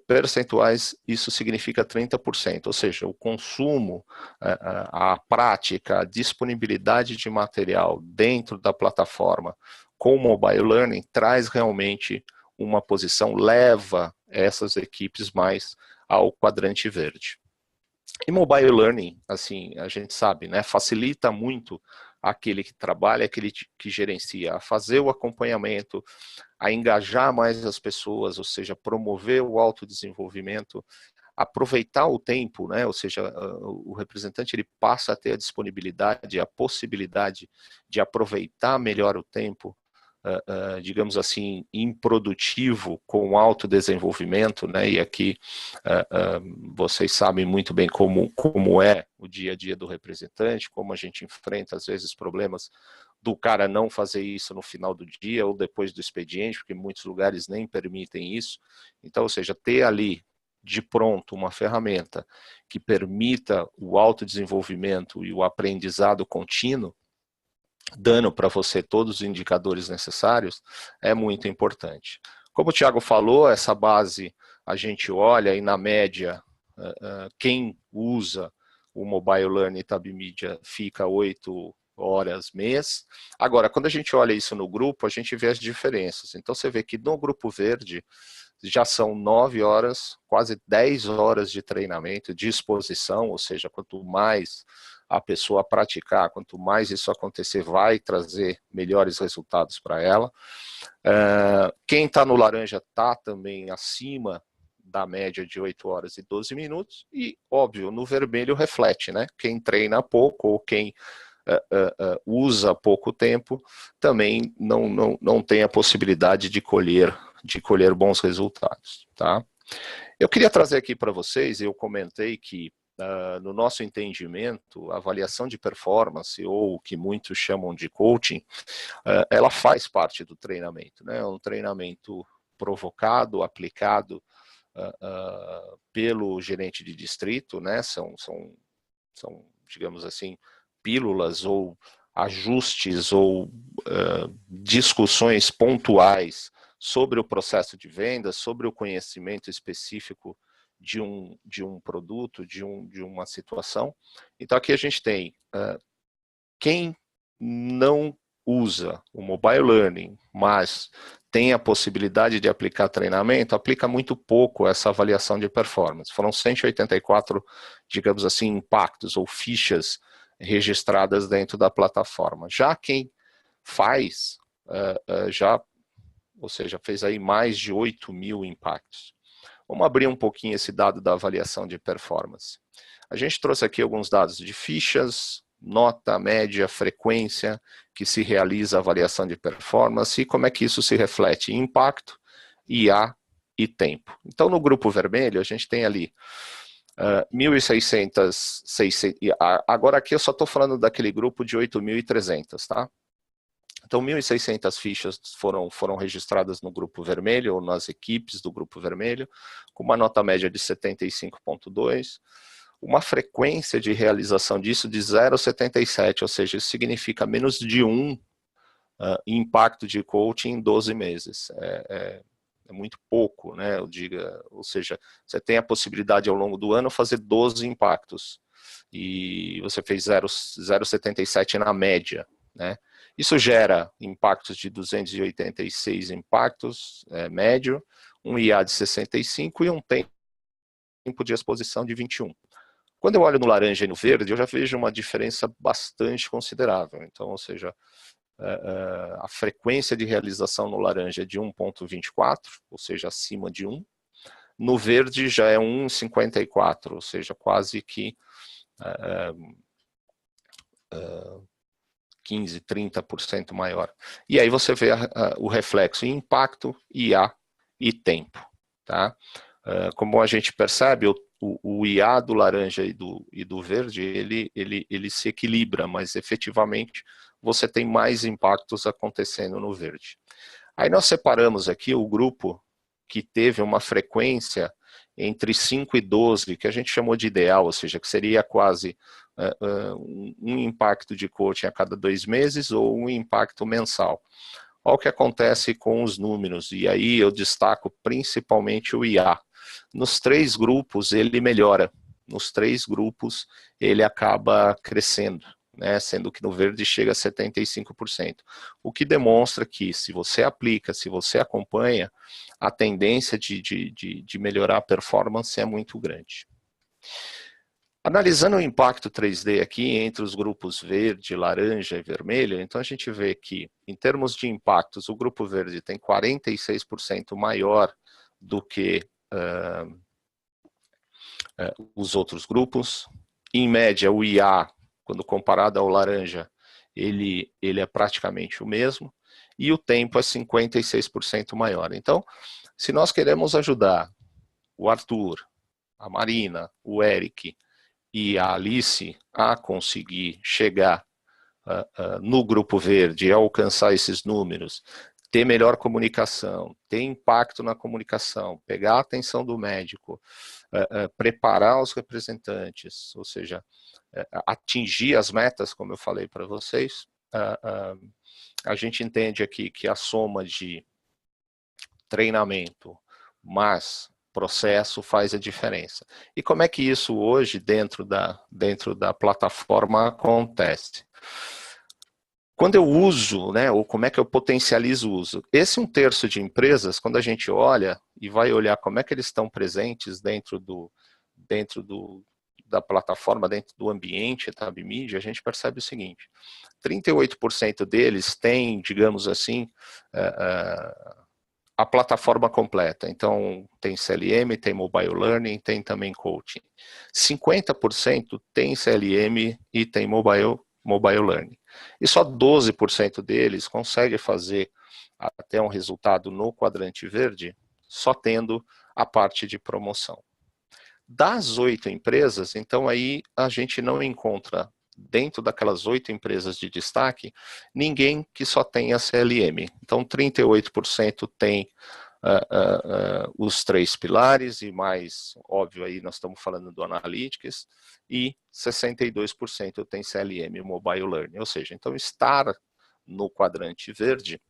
percentuais, isso significa 30%, ou seja, o consumo, a prática, a disponibilidade de material dentro da plataforma com o mobile learning traz realmente uma posição, leva essas equipes mais ao quadrante verde. E mobile learning, assim, a gente sabe, né, facilita muito aquele que trabalha, aquele que gerencia, a fazer o acompanhamento, a engajar mais as pessoas, ou seja, promover o autodesenvolvimento, aproveitar o tempo, né, ou seja, o representante ele passa a ter a disponibilidade, a possibilidade de aproveitar melhor o tempo digamos assim, improdutivo com autodesenvolvimento, né? E aqui vocês sabem muito bem como é o dia a dia do representante, como a gente enfrenta, às vezes, problemas do cara não fazer isso no final do dia ou depois do expediente, porque muitos lugares nem permitem isso. Então, ou seja, ter ali de pronto uma ferramenta que permita o autodesenvolvimento e o aprendizado contínuo, dando para você todos os indicadores necessários, é muito importante. Como o Thiago falou, essa base a gente olha e na média, quem usa o Mobile Learning Tab Media fica 8 horas mês. Agora, quando a gente olha isso no grupo, a gente vê as diferenças. Então você vê que no grupo verde já são 9 horas, quase 10 horas de treinamento, de exposição, ou seja, quanto mais a pessoa praticar, quanto mais isso acontecer, vai trazer melhores resultados para ela. Quem está no laranja está também acima da média de 8 horas e 12 minutos, e, óbvio, no vermelho reflete, né? Quem treina pouco ou quem usa pouco tempo, também não tem a possibilidade de colher bons resultados, tá? Eu queria trazer aqui para vocês, eu comentei que no nosso entendimento, a avaliação de performance, ou o que muitos chamam de coaching, ela faz parte do treinamento, né? É um treinamento provocado, aplicado pelo gerente de distrito, né? São, digamos assim, pílulas ou ajustes ou discussões pontuais sobre o processo de venda, sobre o conhecimento específico de um produto, de uma situação. Então aqui a gente tem quem não usa o Mobile Learning, mas tem a possibilidade de aplicar treinamento, aplica muito pouco essa avaliação de performance. Foram 184, digamos assim, impactos ou fichas registradas dentro da plataforma. Já quem faz, ou seja, fez aí mais de 8 mil impactos. Vamos abrir um pouquinho esse dado da avaliação de performance. A gente trouxe aqui alguns dados de fichas, nota, média, frequência que se realiza a avaliação de performance e como é que isso se reflete em impacto, IA e tempo. Então, no grupo vermelho, a gente tem ali 1.600, agora aqui eu só estou falando daquele grupo de 8.300, tá? Então, 1.600 fichas foram registradas no grupo vermelho, ou nas equipes do grupo vermelho, com uma nota média de 75,2, uma frequência de realização disso de 0,77, ou seja, isso significa menos de 1 impacto de coaching em 12 meses. É muito pouco, né? Ou seja, você tem a possibilidade ao longo do ano fazer 12 impactos, e você fez 0,77 na média, né? Isso gera impactos de 286 impactos médio, um IA de 65 e um tempo de exposição de 21. Quando eu olho no laranja e no verde, eu já vejo uma diferença bastante considerável. Então, ou seja, a frequência de realização no laranja é de 1,24, ou seja, acima de 1. No verde já é 1,54, ou seja, quase que 15%, 30% maior. E aí você vê o reflexo em impacto, IA e tempo. Tá? Como a gente percebe, o IA do laranja e do verde, ele se equilibra, mas efetivamente você tem mais impactos acontecendo no verde. Aí nós separamos aqui o grupo que teve uma frequência entre 5 e 12, que a gente chamou de ideal, ou seja, que seria quase um impacto de coaching a cada 2 meses ou um impacto mensal. Olha o que acontece com os números, e aí eu destaco principalmente o IA. Nos 3 grupos ele melhora, nos 3 grupos ele acaba crescendo, né, sendo que no verde chega a 75%. O que demonstra que se você aplica, se você acompanha, a tendência de melhorar a performance é muito grande. Analisando o impacto 3D aqui entre os grupos verde, laranja e vermelho, então a gente vê que, em termos de impactos, o grupo verde tem 46% maior do que os outros grupos. Em média, o IA, quando comparado ao laranja, ele é praticamente o mesmo. e o tempo é 56% maior. Então, se nós queremos ajudar o Arthur, a Marina, o Eric e a Alice a conseguir chegar no Grupo Verde, alcançar esses números, ter melhor comunicação, ter impacto na comunicação, pegar a atenção do médico, preparar os representantes, ou seja, atingir as metas, como eu falei para vocês, a gente entende aqui que a soma de treinamento mais processo faz a diferença. E como é que isso hoje, dentro da plataforma, acontece? Quando eu uso, né, ou como é que eu potencializo o uso? Esse 1/3 de empresas, quando a gente olha e vai olhar como é que eles estão presentes dentro da plataforma, dentro do ambiente Tab Media, a gente percebe o seguinte: 38% deles têm, digamos assim, a plataforma completa. Então, tem CLM, tem Mobile Learning, tem também Coaching. 50% tem CLM e tem Mobile Learning. E só 12% deles consegue fazer até um resultado no quadrante verde, só tendo a parte de promoção. Das 8 empresas, então aí a gente não encontra, dentro daquelas 8 empresas de destaque, ninguém que só tenha CLM. Então 38% tem os 3 pilares, e mais, óbvio, aí nós estamos falando do Analytics, e 62% tem CLM e Mobile Learning. Ou seja, então estar no quadrante verde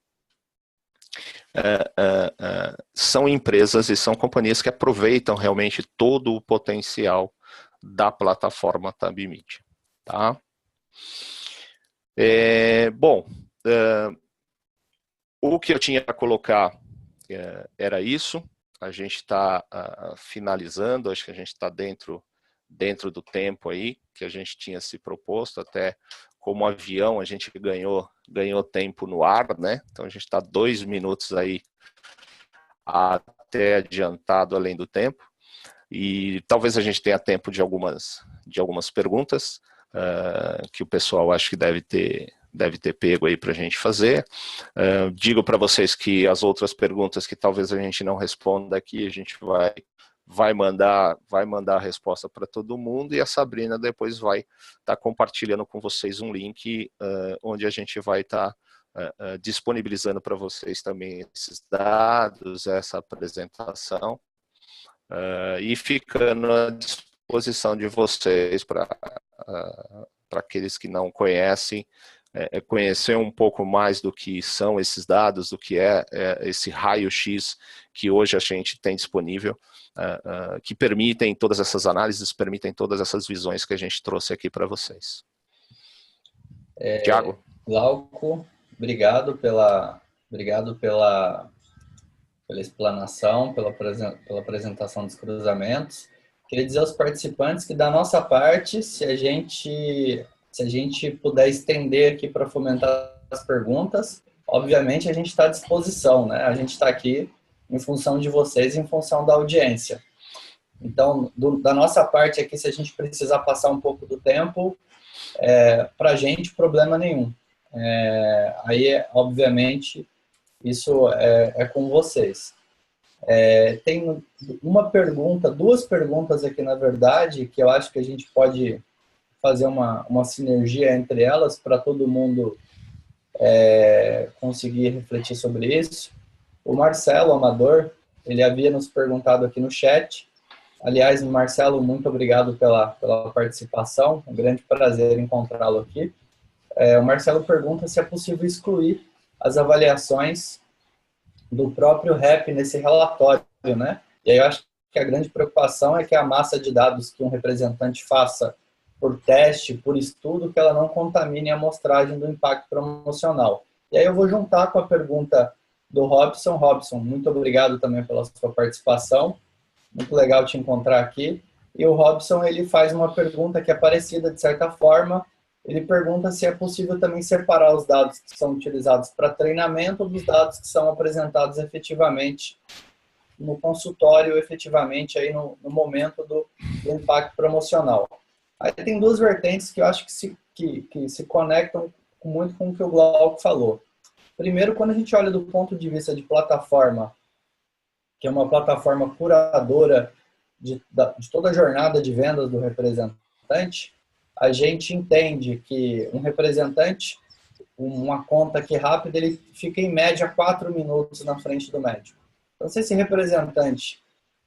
são empresas e são companhias que aproveitam realmente todo o potencial da plataforma Tab Media. Tá? O que eu tinha para colocar era isso. A gente está finalizando, acho que a gente está dentro do tempo aí que a gente tinha se proposto. Até como avião a gente ganhou tempo no ar, né? Então a gente está 2 minutos aí até adiantado além do tempo, e talvez a gente tenha tempo de algumas perguntas que o pessoal acho que deve ter pego aí para a gente fazer. Digo para vocês que as outras perguntas que talvez a gente não responda aqui, a gente vai mandar a resposta para todo mundo, e a Sabrina depois vai estar compartilhando com vocês um link onde a gente vai estar disponibilizando para vocês também esses dados, essa apresentação, e ficando à disposição de vocês para aqueles que não conhecem, conhecer um pouco mais do que são esses dados, do que é esse raio-x que hoje a gente tem disponível, que permitem todas essas análises, permitem todas essas visões que a gente trouxe aqui para vocês. Tiago? Glauco, obrigado pela explanação, pela apresentação dos cruzamentos. Queria dizer aos participantes que, da nossa parte, se a gente puder estender aqui para fomentar as perguntas, obviamente a gente está à disposição, né? A gente está aqui em função de vocês, em função da audiência. Então, da nossa parte aqui, se a gente precisar passar um pouco do tempo, para a gente, problema nenhum. Aí, obviamente, isso é com vocês. Tem duas perguntas aqui, na verdade, que eu acho que a gente pode fazer uma sinergia entre elas para todo mundo conseguir refletir sobre isso. O Marcelo Amador, ele havia nos perguntado aqui no chat. Aliás, Marcelo, muito obrigado pela participação, um grande prazer encontrá-lo aqui. O Marcelo pergunta se é possível excluir as avaliações do próprio REP nesse relatório, né? E aí eu acho que a grande preocupação é que a massa de dados que um representante faça por teste, por estudo, que ela não contamine a amostragem do impacto promocional. E aí eu vou juntar com a pergunta do Robson. Robson, muito obrigado também pela sua participação. Muito legal te encontrar aqui. E o Robson, ele faz uma pergunta que é parecida, de certa forma. Ele pergunta se é possível também separar os dados que são utilizados para treinamento dos dados que são apresentados efetivamente no consultório, efetivamente aí no momento do impacto promocional. Aí tem duas vertentes que eu acho que se conectam muito com o que o Glauco falou. Primeiro, quando a gente olha do ponto de vista de plataforma, que é uma plataforma curadora de toda a jornada de vendas do representante, a gente entende que um representante, uma conta aqui rápida, ele fica em média 4 minutos na frente do médico. Então, se esse representante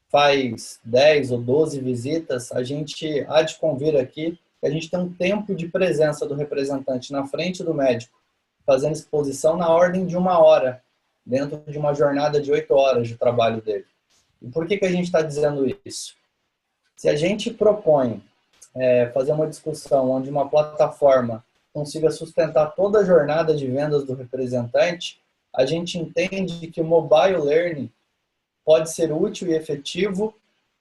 faz 10 ou 12 visitas, a gente há de convir aqui que a gente tem um tempo de presença do representante na frente do médico, fazendo exposição na ordem de 1 hora, dentro de uma jornada de 8 horas de trabalho dele. E por que a gente está dizendo isso? Se a gente propõe fazer uma discussão onde uma plataforma consiga sustentar toda a jornada de vendas do representante, a gente entende que o mobile learning pode ser útil e efetivo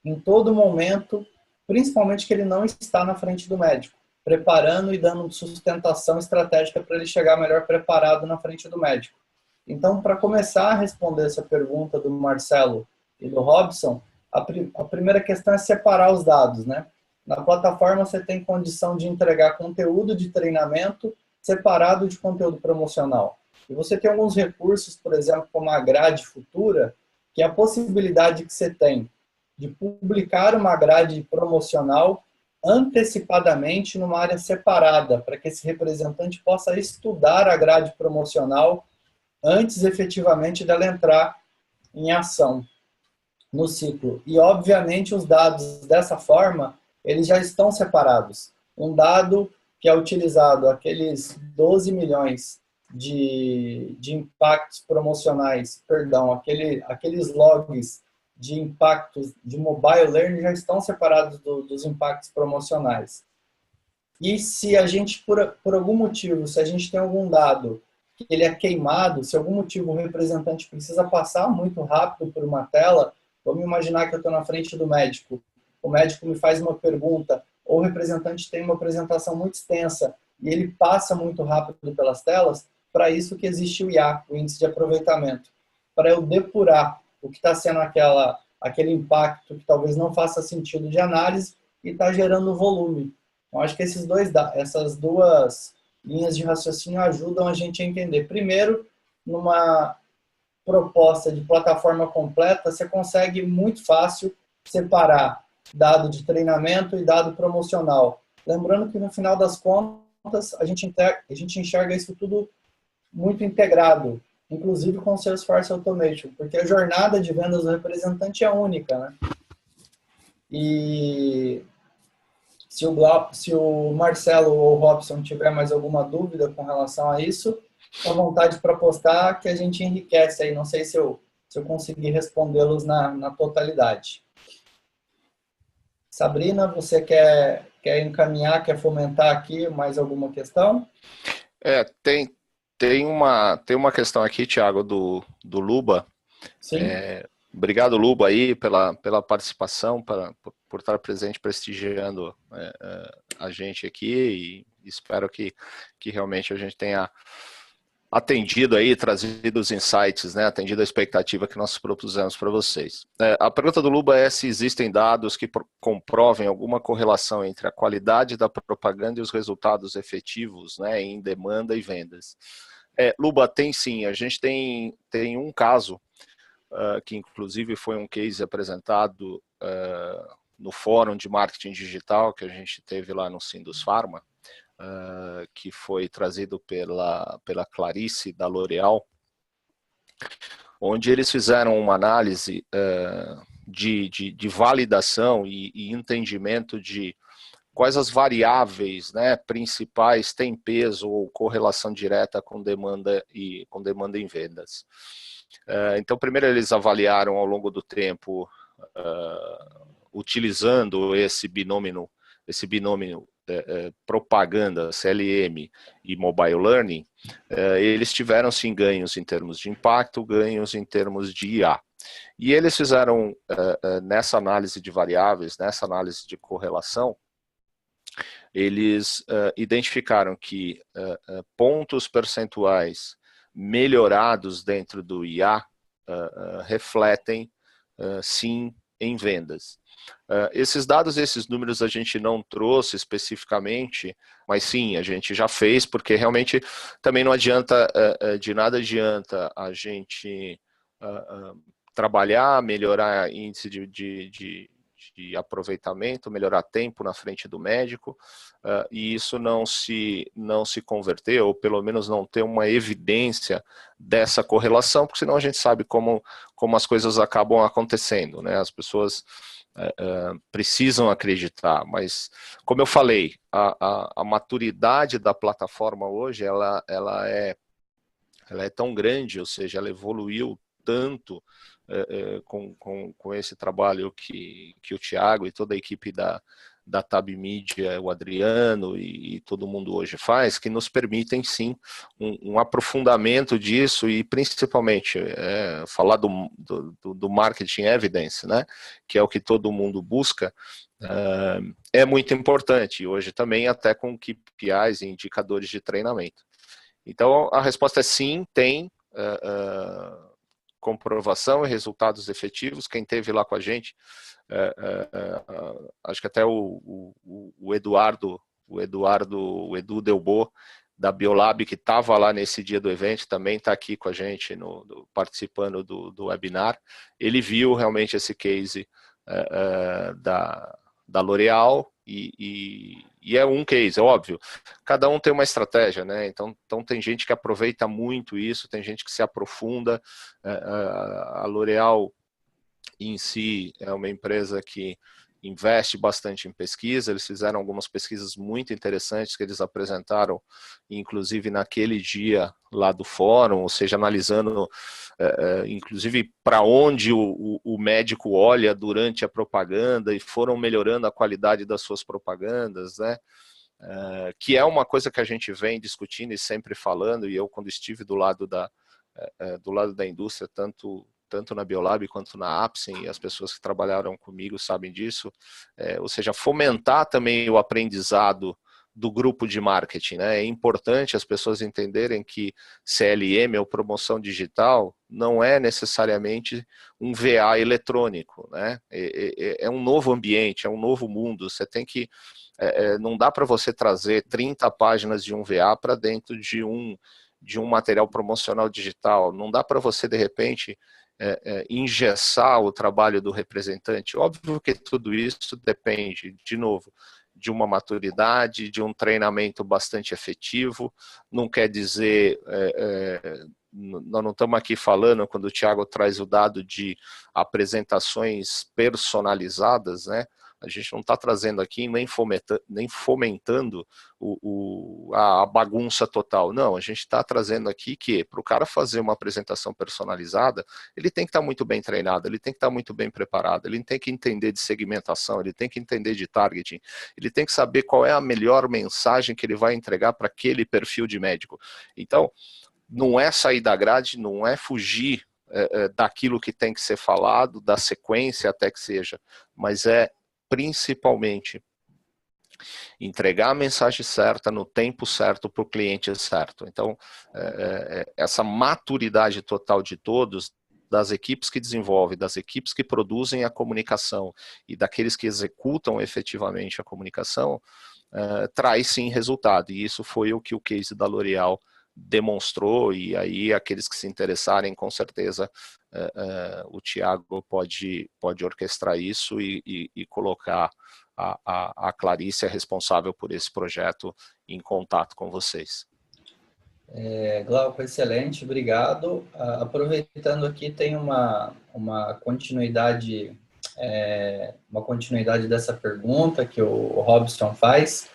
em todo momento, principalmente que ele não está na frente do médico, preparando e dando sustentação estratégica para ele chegar melhor preparado na frente do médico. Então, para começar a responder essa pergunta do Marcelo e do Robson, a primeira questão é separar os dados, né? Na plataforma você tem condição de entregar conteúdo de treinamento separado de conteúdo promocional. E você tem alguns recursos, por exemplo, como a grade futura, que é a possibilidade que você tem de publicar uma grade promocional antecipadamente numa área separada, para que esse representante possa estudar a grade promocional antes efetivamente dela entrar em ação no ciclo. E, obviamente, os dados dessa forma, eles já estão separados. Um dado que é utilizado, aqueles 12 milhões de impactos promocionais, perdão, aqueles logs de impactos de mobile learning já estão separados dos impactos promocionais. E se a gente, por algum motivo, se a gente tem algum dado que ele é queimado, se algum motivo o representante precisa passar muito rápido por uma tela, vamos imaginar que eu estou na frente do médico, o médico me faz uma pergunta, ou o representante tem uma apresentação muito extensa e ele passa muito rápido pelas telas, para isso que existe o IA, o índice de aproveitamento, para eu depurar o que está sendo aquele impacto que talvez não faça sentido de análise e está gerando volume. Então, acho que essas duas linhas de raciocínio ajudam a gente a entender. Primeiro, numa proposta de plataforma completa, você consegue muito fácil separar dado de treinamento e dado promocional. Lembrando que, no final das contas, a gente enxerga isso tudo muito integrado, inclusive com o Salesforce Automation, porque a jornada de vendas do representante é única, né? E se o Marcelo ou o Robson tiver mais alguma dúvida com relação a isso, fica à vontade para postar, que a gente enriquece aí. Não sei se eu conseguir respondê-los na totalidade. Sabrina, você quer encaminhar, quer fomentar aqui mais alguma questão? Tem uma questão aqui, Thiago, do Luba. Sim. Obrigado, Luba, aí, pela participação, por estar presente, prestigiando a gente aqui, e espero que realmente a gente tenha atendido aí, trazido os insights, né, atendido a expectativa que nós propusemos para vocês. A pergunta do Luba é se existem dados que comprovem alguma correlação entre a qualidade da propaganda e os resultados efetivos, né, em demanda e vendas. Luba, tem sim, a gente tem um caso, que inclusive foi um case apresentado no Fórum de Marketing Digital que a gente teve lá no Sindus Pharma, que foi trazido pela Clarice, da L'Oréal, onde eles fizeram uma análise de validação e entendimento de quais as variáveis, né, principais têm peso ou correlação direta com demanda em vendas. Então, primeiro eles avaliaram ao longo do tempo, utilizando esse binômio propaganda, CLM e mobile learning, eles tiveram sim ganhos em termos de impacto, ganhos em termos de IA. E eles fizeram, nessa análise de variáveis, nessa análise de correlação, eles identificaram que pontos percentuais melhorados dentro do IA refletem, sim, em vendas. Esses dados, esses números a gente não trouxe especificamente, mas sim, a gente já fez, porque realmente também não adianta, de nada adianta a gente trabalhar, melhorar índice de aproveitamento, melhorar tempo na frente do médico, e isso não se converter, ou pelo menos não ter uma evidência dessa correlação, porque senão a gente sabe como as coisas acabam acontecendo, né? As pessoas precisam acreditar, mas como eu falei, a maturidade da plataforma hoje, ela é tão grande, ou seja, ela evoluiu tanto com esse trabalho que o Thiago e toda a equipe da Tab Media, o Adriano e todo mundo hoje faz, que nos permitem sim um aprofundamento disso e principalmente falar do marketing evidence, né, que é o que todo mundo busca, é muito importante, e hoje também até com KPIs e indicadores de treinamento. Então a resposta é sim, tem comprovação e resultados efetivos. Quem esteve lá com a gente, acho que até o Edu Delbo, da Biolab, que estava lá nesse dia do evento, também está aqui com a gente, participando do webinar. Ele viu realmente esse case da L'Oréal, e é um case, é óbvio. Cada um tem uma estratégia, né? Então tem gente que aproveita muito isso, tem gente que se aprofunda. A L'Oréal em si é uma empresa que investe bastante em pesquisa. Eles fizeram algumas pesquisas muito interessantes que eles apresentaram, inclusive naquele dia lá do fórum, ou seja, analisando inclusive para onde o médico olha durante a propaganda, e foram melhorando a qualidade das suas propagandas, né? Que é uma coisa que a gente vem discutindo e sempre falando, e eu quando estive do lado da indústria, tanto na Biolab quanto na Apsen, e as pessoas que trabalharam comigo sabem disso, ou seja, fomentar também o aprendizado do grupo de marketing, né? É importante as pessoas entenderem que CLM, ou promoção digital, não é necessariamente um VA eletrônico, né? É um novo ambiente, é um novo mundo. Você tem que não dá para você trazer 30 páginas de um VA para dentro de um material promocional digital. Não dá para você, de repente, engessar o trabalho do representante. Óbvio que tudo isso depende, de novo, de uma maturidade, de um treinamento bastante efetivo. Não quer dizer... nós não estamos aqui falando, quando o Thiago traz o dado de apresentações personalizadas, né? A gente não está trazendo aqui nem fomentando a bagunça total. Não, a gente está trazendo aqui que para o cara fazer uma apresentação personalizada, ele tem que estar muito bem treinado, ele tem que estar muito bem preparado, ele tem que entender de segmentação, ele tem que entender de targeting, ele tem que saber qual é a melhor mensagem que ele vai entregar para aquele perfil de médico. Então, não é sair da grade, não é fugir daquilo que tem que ser falado, da sequência até que seja, mas é principalmente entregar a mensagem certa no tempo certo para o cliente certo. Então, essa maturidade total de todos, das equipes que desenvolvem, das equipes que produzem a comunicação e daqueles que executam efetivamente a comunicação, traz sim resultado. E isso foi o que o case da L'Oréal demonstrou, e aí aqueles que se interessarem, com certeza o Thiago pode orquestrar isso e colocar a Clarice, a responsável por esse projeto, em contato com vocês. Glauco, excelente, obrigado. Aproveitando aqui, tem uma continuidade dessa pergunta que o Robson faz.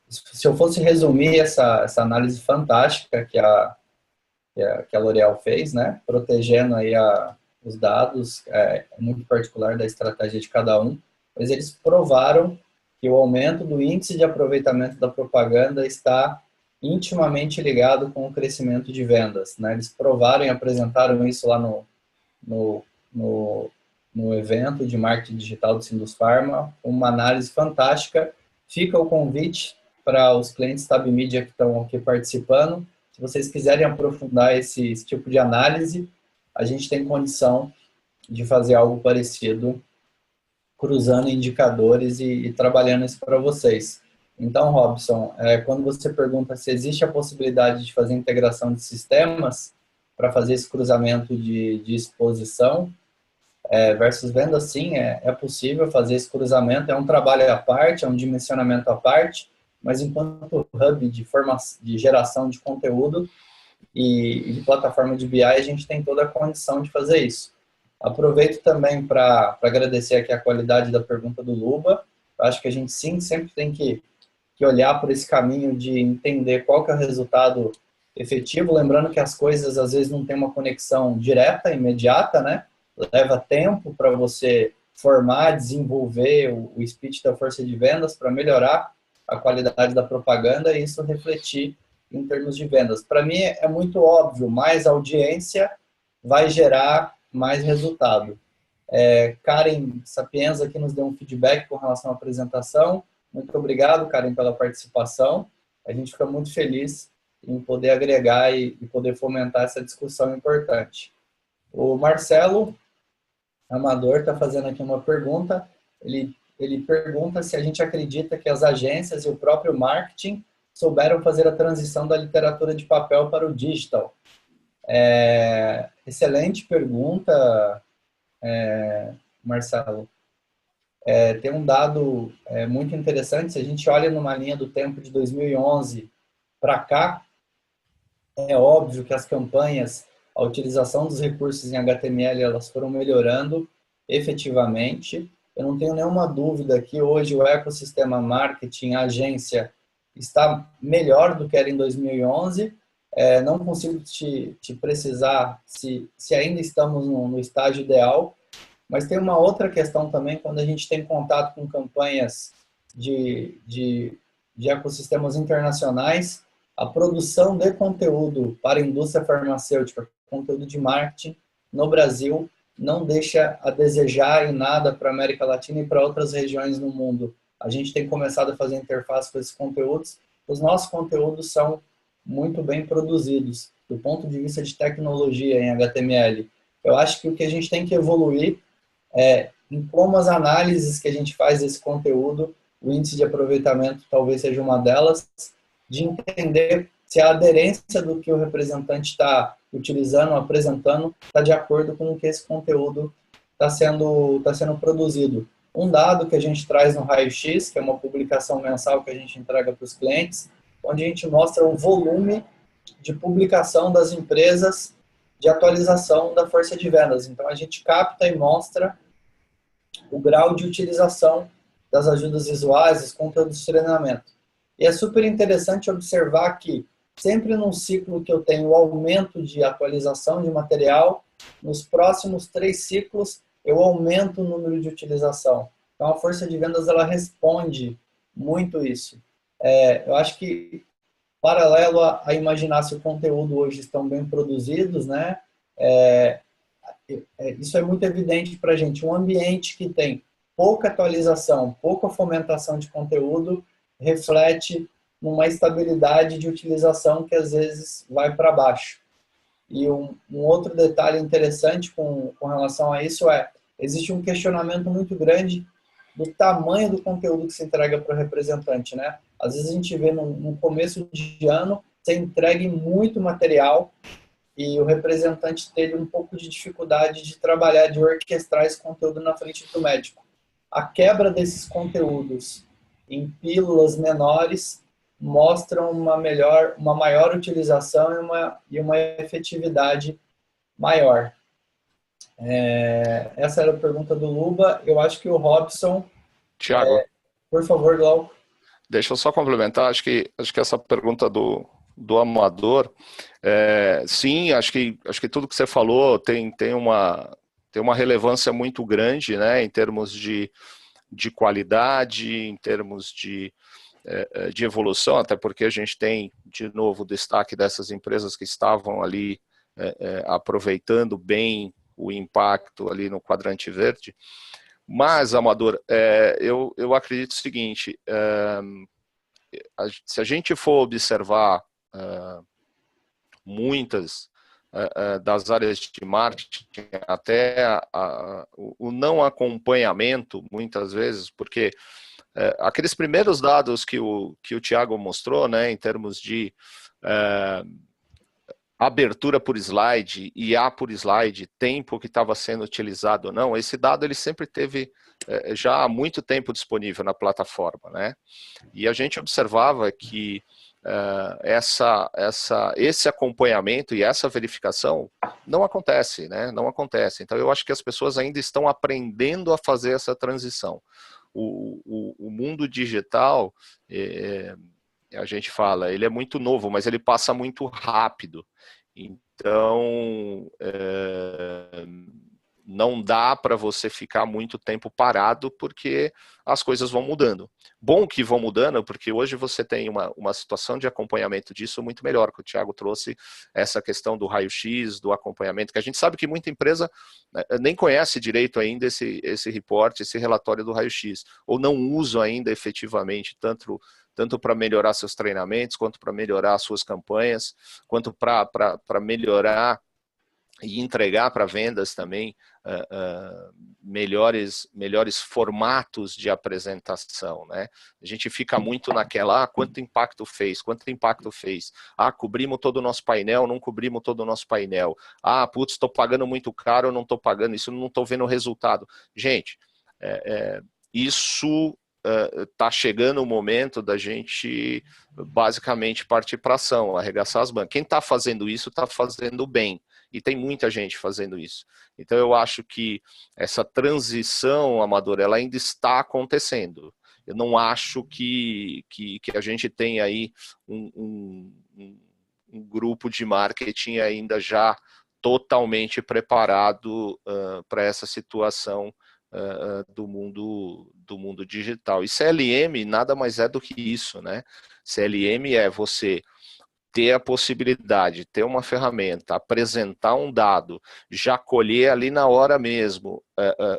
Se eu fosse resumir essa análise fantástica que a L'Oréal fez, né, protegendo aí os dados, muito particular da estratégia de cada um, mas eles provaram que o aumento do índice de aproveitamento da propaganda está intimamente ligado com o crescimento de vendas, né? Eles provaram e apresentaram isso lá no evento de marketing digital do Sinduspharma, uma análise fantástica. Fica o convite para os clientes Tab Media que estão aqui participando. Se vocês quiserem aprofundar esse tipo de análise, a gente tem condição de fazer algo parecido, cruzando indicadores e trabalhando isso para vocês. Então, Robson, quando você pergunta se existe a possibilidade de fazer integração de sistemas para fazer esse cruzamento de exposição versus venda, sim, é possível fazer esse cruzamento, é um trabalho à parte, é um dimensionamento à parte, mas enquanto hub de geração de conteúdo e de plataforma de BI, a gente tem toda a condição de fazer isso. Aproveito também para agradecer aqui a qualidade da pergunta do Luba. Eu acho que a gente sim sempre tem que olhar por esse caminho de entender qual que é o resultado efetivo, lembrando que as coisas às vezes não têm uma conexão direta, imediata, né? Leva tempo para você formar, desenvolver o speech da força de vendas para melhorar a qualidade da propaganda e isso refletir em termos de vendas. Para mim é muito óbvio, mais audiência vai gerar mais resultado. Karen Sapienza aqui nos deu um feedback com relação à apresentação. Muito obrigado, Karen, pela participação. A gente fica muito feliz em poder agregar e poder fomentar essa discussão importante. O Marcelo Amador está fazendo aqui uma pergunta. Ele pergunta se a gente acredita que as agências e o próprio marketing souberam fazer a transição da literatura de papel para o digital. Excelente pergunta, Marcelo. Tem um dado muito interessante, se a gente olha numa linha do tempo de 2011 para cá, é óbvio que as campanhas, a utilização dos recursos em HTML, elas foram melhorando efetivamente. Eu não tenho nenhuma dúvida que hoje o ecossistema marketing, agência, está melhor do que era em 2011. Não consigo te precisar se ainda estamos no estágio ideal, mas tem uma outra questão também, quando a gente tem contato com campanhas de ecossistemas internacionais, a produção de conteúdo para a indústria farmacêutica, conteúdo de marketing no Brasil, não deixa a desejar em nada para a América Latina e para outras regiões no mundo. A gente tem começado a fazer interface com esses conteúdos. Os nossos conteúdos são muito bem produzidos, do ponto de vista de tecnologia em HTML. Eu acho que o que a gente tem que evoluir em como as análises que a gente faz desse conteúdo, o índice de aproveitamento talvez seja uma delas, de entender se a aderência do que o representante está utilizando, apresentando, está de acordo com o que esse conteúdo está sendo produzido. Um dado que a gente traz no Raio-X, que é uma publicação mensal que a gente entrega para os clientes, onde a gente mostra o volume de publicação das empresas de atualização da força de vendas. Então, a gente capta e mostra o grau de utilização das ajudas visuais, dos conteúdos de treinamento. E é super interessante observar que sempre num ciclo que eu tenho o aumento de atualização de material, nos próximos 3 ciclos eu aumento o número de utilização. Então a força de vendas ela responde muito isso. Eu acho que paralelo a imaginar se o conteúdo hoje estão bem produzidos, né? Isso é muito evidente para a gente. Um ambiente que tem pouca atualização, pouca fomentação de conteúdo, reflete numa estabilidade de utilização que às vezes vai para baixo. E um outro detalhe interessante com relação a isso existe um questionamento muito grande do tamanho do conteúdo que se entrega para o representante, né? Às vezes a gente vê no começo de ano, você entregue muito material e o representante teve um pouco de dificuldade de trabalhar, de orquestrar esse conteúdo na frente do médico. A quebra desses conteúdos em pílulas menores mostram uma maior utilização e uma efetividade maior. Essa era a pergunta do Luba. Eu acho que o Robson... Tiago, por favor, Glauco. Deixa eu só complementar. Acho que essa pergunta do Amador, sim, acho que tudo que você falou tem uma relevância muito grande, né, em termos de qualidade, em termos de evolução, até porque a gente tem, de novo, o destaque dessas empresas que estavam ali aproveitando bem o impacto ali no quadrante verde. Mas, Amador, eu acredito o seguinte, se a gente for observar muitas das áreas de marketing, até o não acompanhamento, muitas vezes, porque aqueles primeiros dados que o Thiago mostrou, né, em termos de abertura por slide, IA por slide, tempo que estava sendo utilizado ou não, esse dado ele sempre teve já há muito tempo disponível na plataforma, né? E a gente observava que esse acompanhamento e essa verificação não acontece, né? Não acontece. Então eu acho que as pessoas ainda estão aprendendo a fazer essa transição. O mundo digital, a gente fala, ele é muito novo, mas ele passa muito rápido. Então, não dá para você ficar muito tempo parado, porque as coisas vão mudando. Bom que vão mudando, porque hoje você tem uma situação de acompanhamento disso muito melhor, que o Thiago trouxe essa questão do raio-x, do acompanhamento, que a gente sabe que muita empresa nem conhece direito ainda esse reporte, esse relatório do raio-x, ou não usa ainda efetivamente tanto para melhorar seus treinamentos, quanto para melhorar suas campanhas, quanto para melhorar e entregar para vendas também melhores formatos de apresentação, né? A gente fica muito naquela, quanto impacto fez, cobrimos todo o nosso painel, não cobrimos todo o nosso painel, putz, estou pagando muito caro, não estou pagando, isso não estou vendo o resultado. Gente, isso está chegando o momento da gente basicamente partir para ação, arregaçar as mangas. Quem está fazendo isso está fazendo bem, e tem muita gente fazendo isso. Então eu acho que essa transição, Amador, ela ainda está acontecendo. Eu não acho que a gente tem aí um grupo de marketing ainda já totalmente preparado para essa situação do mundo digital. E CLM nada mais é do que isso, né? CLM é você ter a possibilidade, ter uma ferramenta, apresentar um dado, já colher ali na hora mesmo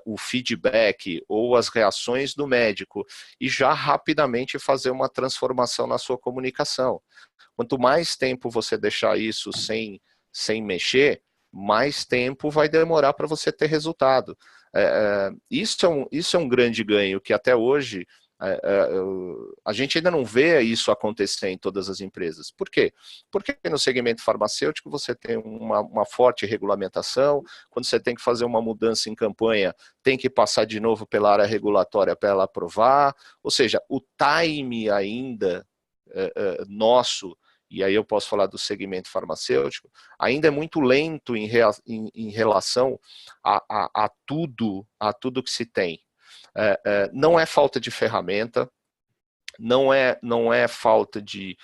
o feedback ou as reações do médico e já rapidamente fazer uma transformação na sua comunicação. Quanto mais tempo você deixar isso sem mexer, mais tempo vai demorar para você ter resultado. Isso é um grande ganho que até hoje a gente ainda não vê isso acontecer em todas as empresas. Por quê? Porque no segmento farmacêutico você tem uma forte regulamentação, quando você tem que fazer uma mudança em campanha, tem que passar de novo pela área regulatória para ela aprovar, ou seja, o time ainda nosso, e aí eu posso falar do segmento farmacêutico, ainda é muito lento em relação a tudo que se tem. Não é falta de ferramenta, não é falta de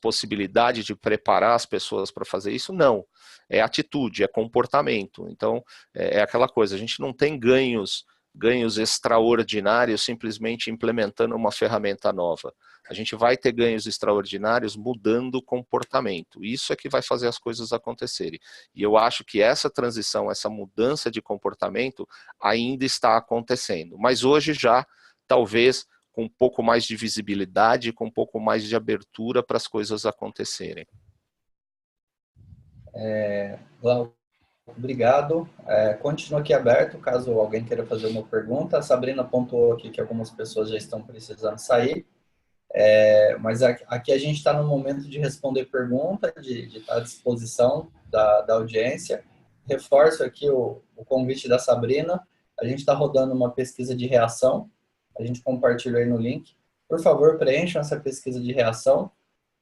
possibilidade de preparar as pessoas para fazer isso, não. É atitude, é comportamento. Então, é aquela coisa, a gente não tem ganhos extraordinários simplesmente implementando uma ferramenta nova. A gente vai ter ganhos extraordinários mudando o comportamento. Isso é que vai fazer as coisas acontecerem. E eu acho que essa transição, essa mudança de comportamento ainda está acontecendo. Mas hoje já, talvez, com um pouco mais de visibilidade, com um pouco mais de abertura para as coisas acontecerem. Glauco, obrigado. Continua aqui aberto, caso alguém queira fazer uma pergunta. A Sabrina pontuou aqui que algumas pessoas já estão precisando sair. Mas aqui a gente está no momento de responder pergunta, de estar à disposição da audiência. Reforço aqui o convite da Sabrina. A gente está rodando uma pesquisa de reação. A gente compartilhou aí no link. Por favor, preencham essa pesquisa de reação.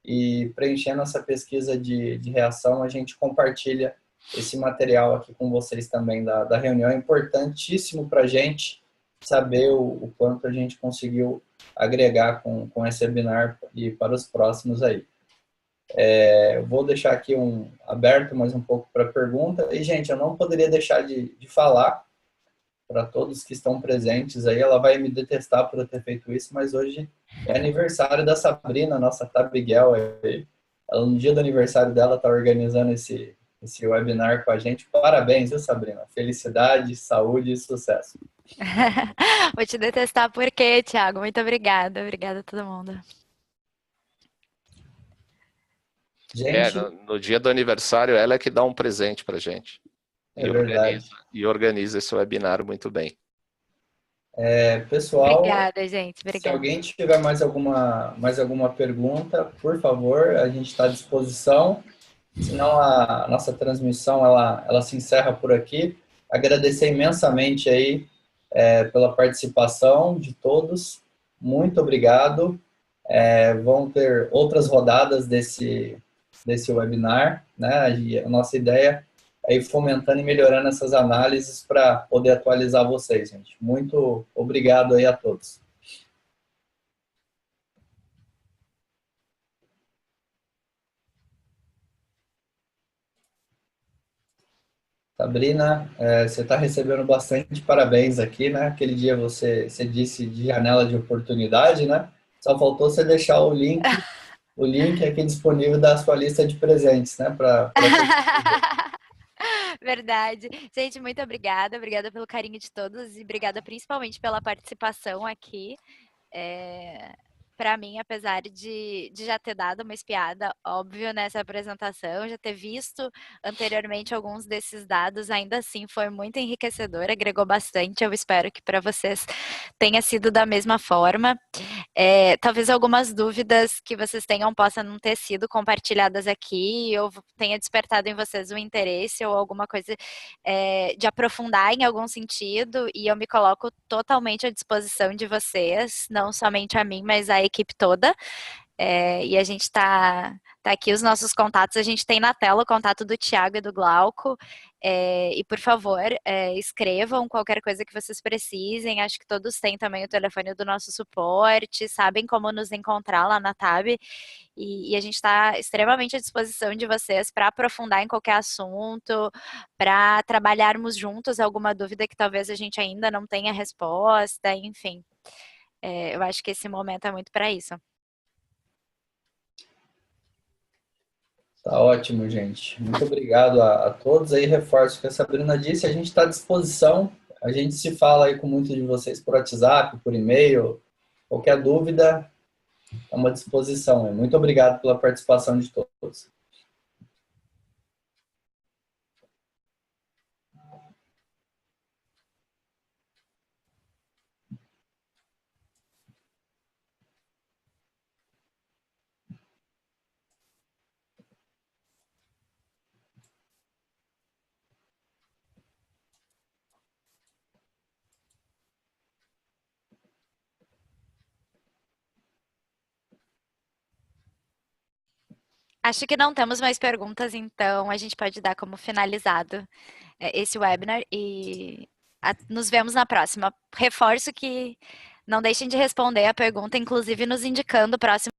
E preenchendo essa pesquisa de reação, a gente compartilha esse material aqui com vocês também da reunião. É importantíssimo para a gente saber o quanto a gente conseguiu agregar com esse webinar e para os próximos aí. Eu vou deixar aqui aberto mais um pouco para pergunta. E, gente, eu não poderia deixar de falar para todos que estão presentes aí. Ela vai me detestar por eu ter feito isso, mas hoje é aniversário da Sabrina, nossa Tabiguel. Ela, no dia do aniversário dela, está organizando esse webinar com a gente. Parabéns, viu, Sabrina? Felicidade, saúde e sucesso. Vou te detestar por quê, Thiago? Muito obrigada. Obrigada a todo mundo. Gente, No dia do aniversário, ela é que dá um presente pra gente. é verdade. E organiza esse webinar muito bem. Pessoal, Obrigada, gente. se Obrigada. alguém tiver mais alguma pergunta, por favor, a gente está à disposição. Senão a nossa transmissão ela se encerra por aqui. Agradecer imensamente aí pela participação de todos. Muito obrigado. Vão ter outras rodadas desse webinar, né? E a nossa ideia é ir fomentando e melhorando essas análises para poder atualizar vocês, gente. Muito obrigado aí a todos. Sabrina, você está recebendo bastante parabéns aqui, né? Aquele dia você disse de janela de oportunidade, né? Só faltou você deixar o link aqui disponível da sua lista de presentes, né? Para Verdade. Gente, muito obrigada. Obrigada pelo carinho de todos e obrigada principalmente pela participação aqui. Para mim, apesar de já ter dado uma espiada, óbvio, nessa apresentação, já ter visto anteriormente alguns desses dados, ainda assim foi muito enriquecedor, agregou bastante. Eu espero que para vocês tenha sido da mesma forma. Talvez algumas dúvidas que vocês tenham possam não ter sido compartilhadas aqui, ou tenha despertado em vocês um interesse ou alguma coisa de aprofundar em algum sentido, e eu me coloco totalmente à disposição de vocês, não somente a mim, mas a equipe toda. E a gente está aqui os nossos contatos, a gente tem na tela o contato do Thiago e do Glauco, e por favor, escrevam qualquer coisa que vocês precisem, acho que todos têm também o telefone do nosso suporte, sabem como nos encontrar lá na Tab, e a gente está extremamente à disposição de vocês para aprofundar em qualquer assunto, para trabalharmos juntos alguma dúvida que talvez a gente ainda não tenha resposta, enfim. Eu acho que esse momento é muito para isso. Tá ótimo, gente. Muito obrigado a todos. Aí reforço o que a Sabrina disse, a gente está à disposição. A gente se fala aí com muitos de vocês por WhatsApp, por e-mail. Qualquer dúvida, estamos à disposição. Muito obrigado pela participação de todos. Acho que não temos mais perguntas, então a gente pode dar como finalizado esse webinar e nos vemos na próxima. Reforço que não deixem de responder a pergunta, inclusive nos indicando o próximo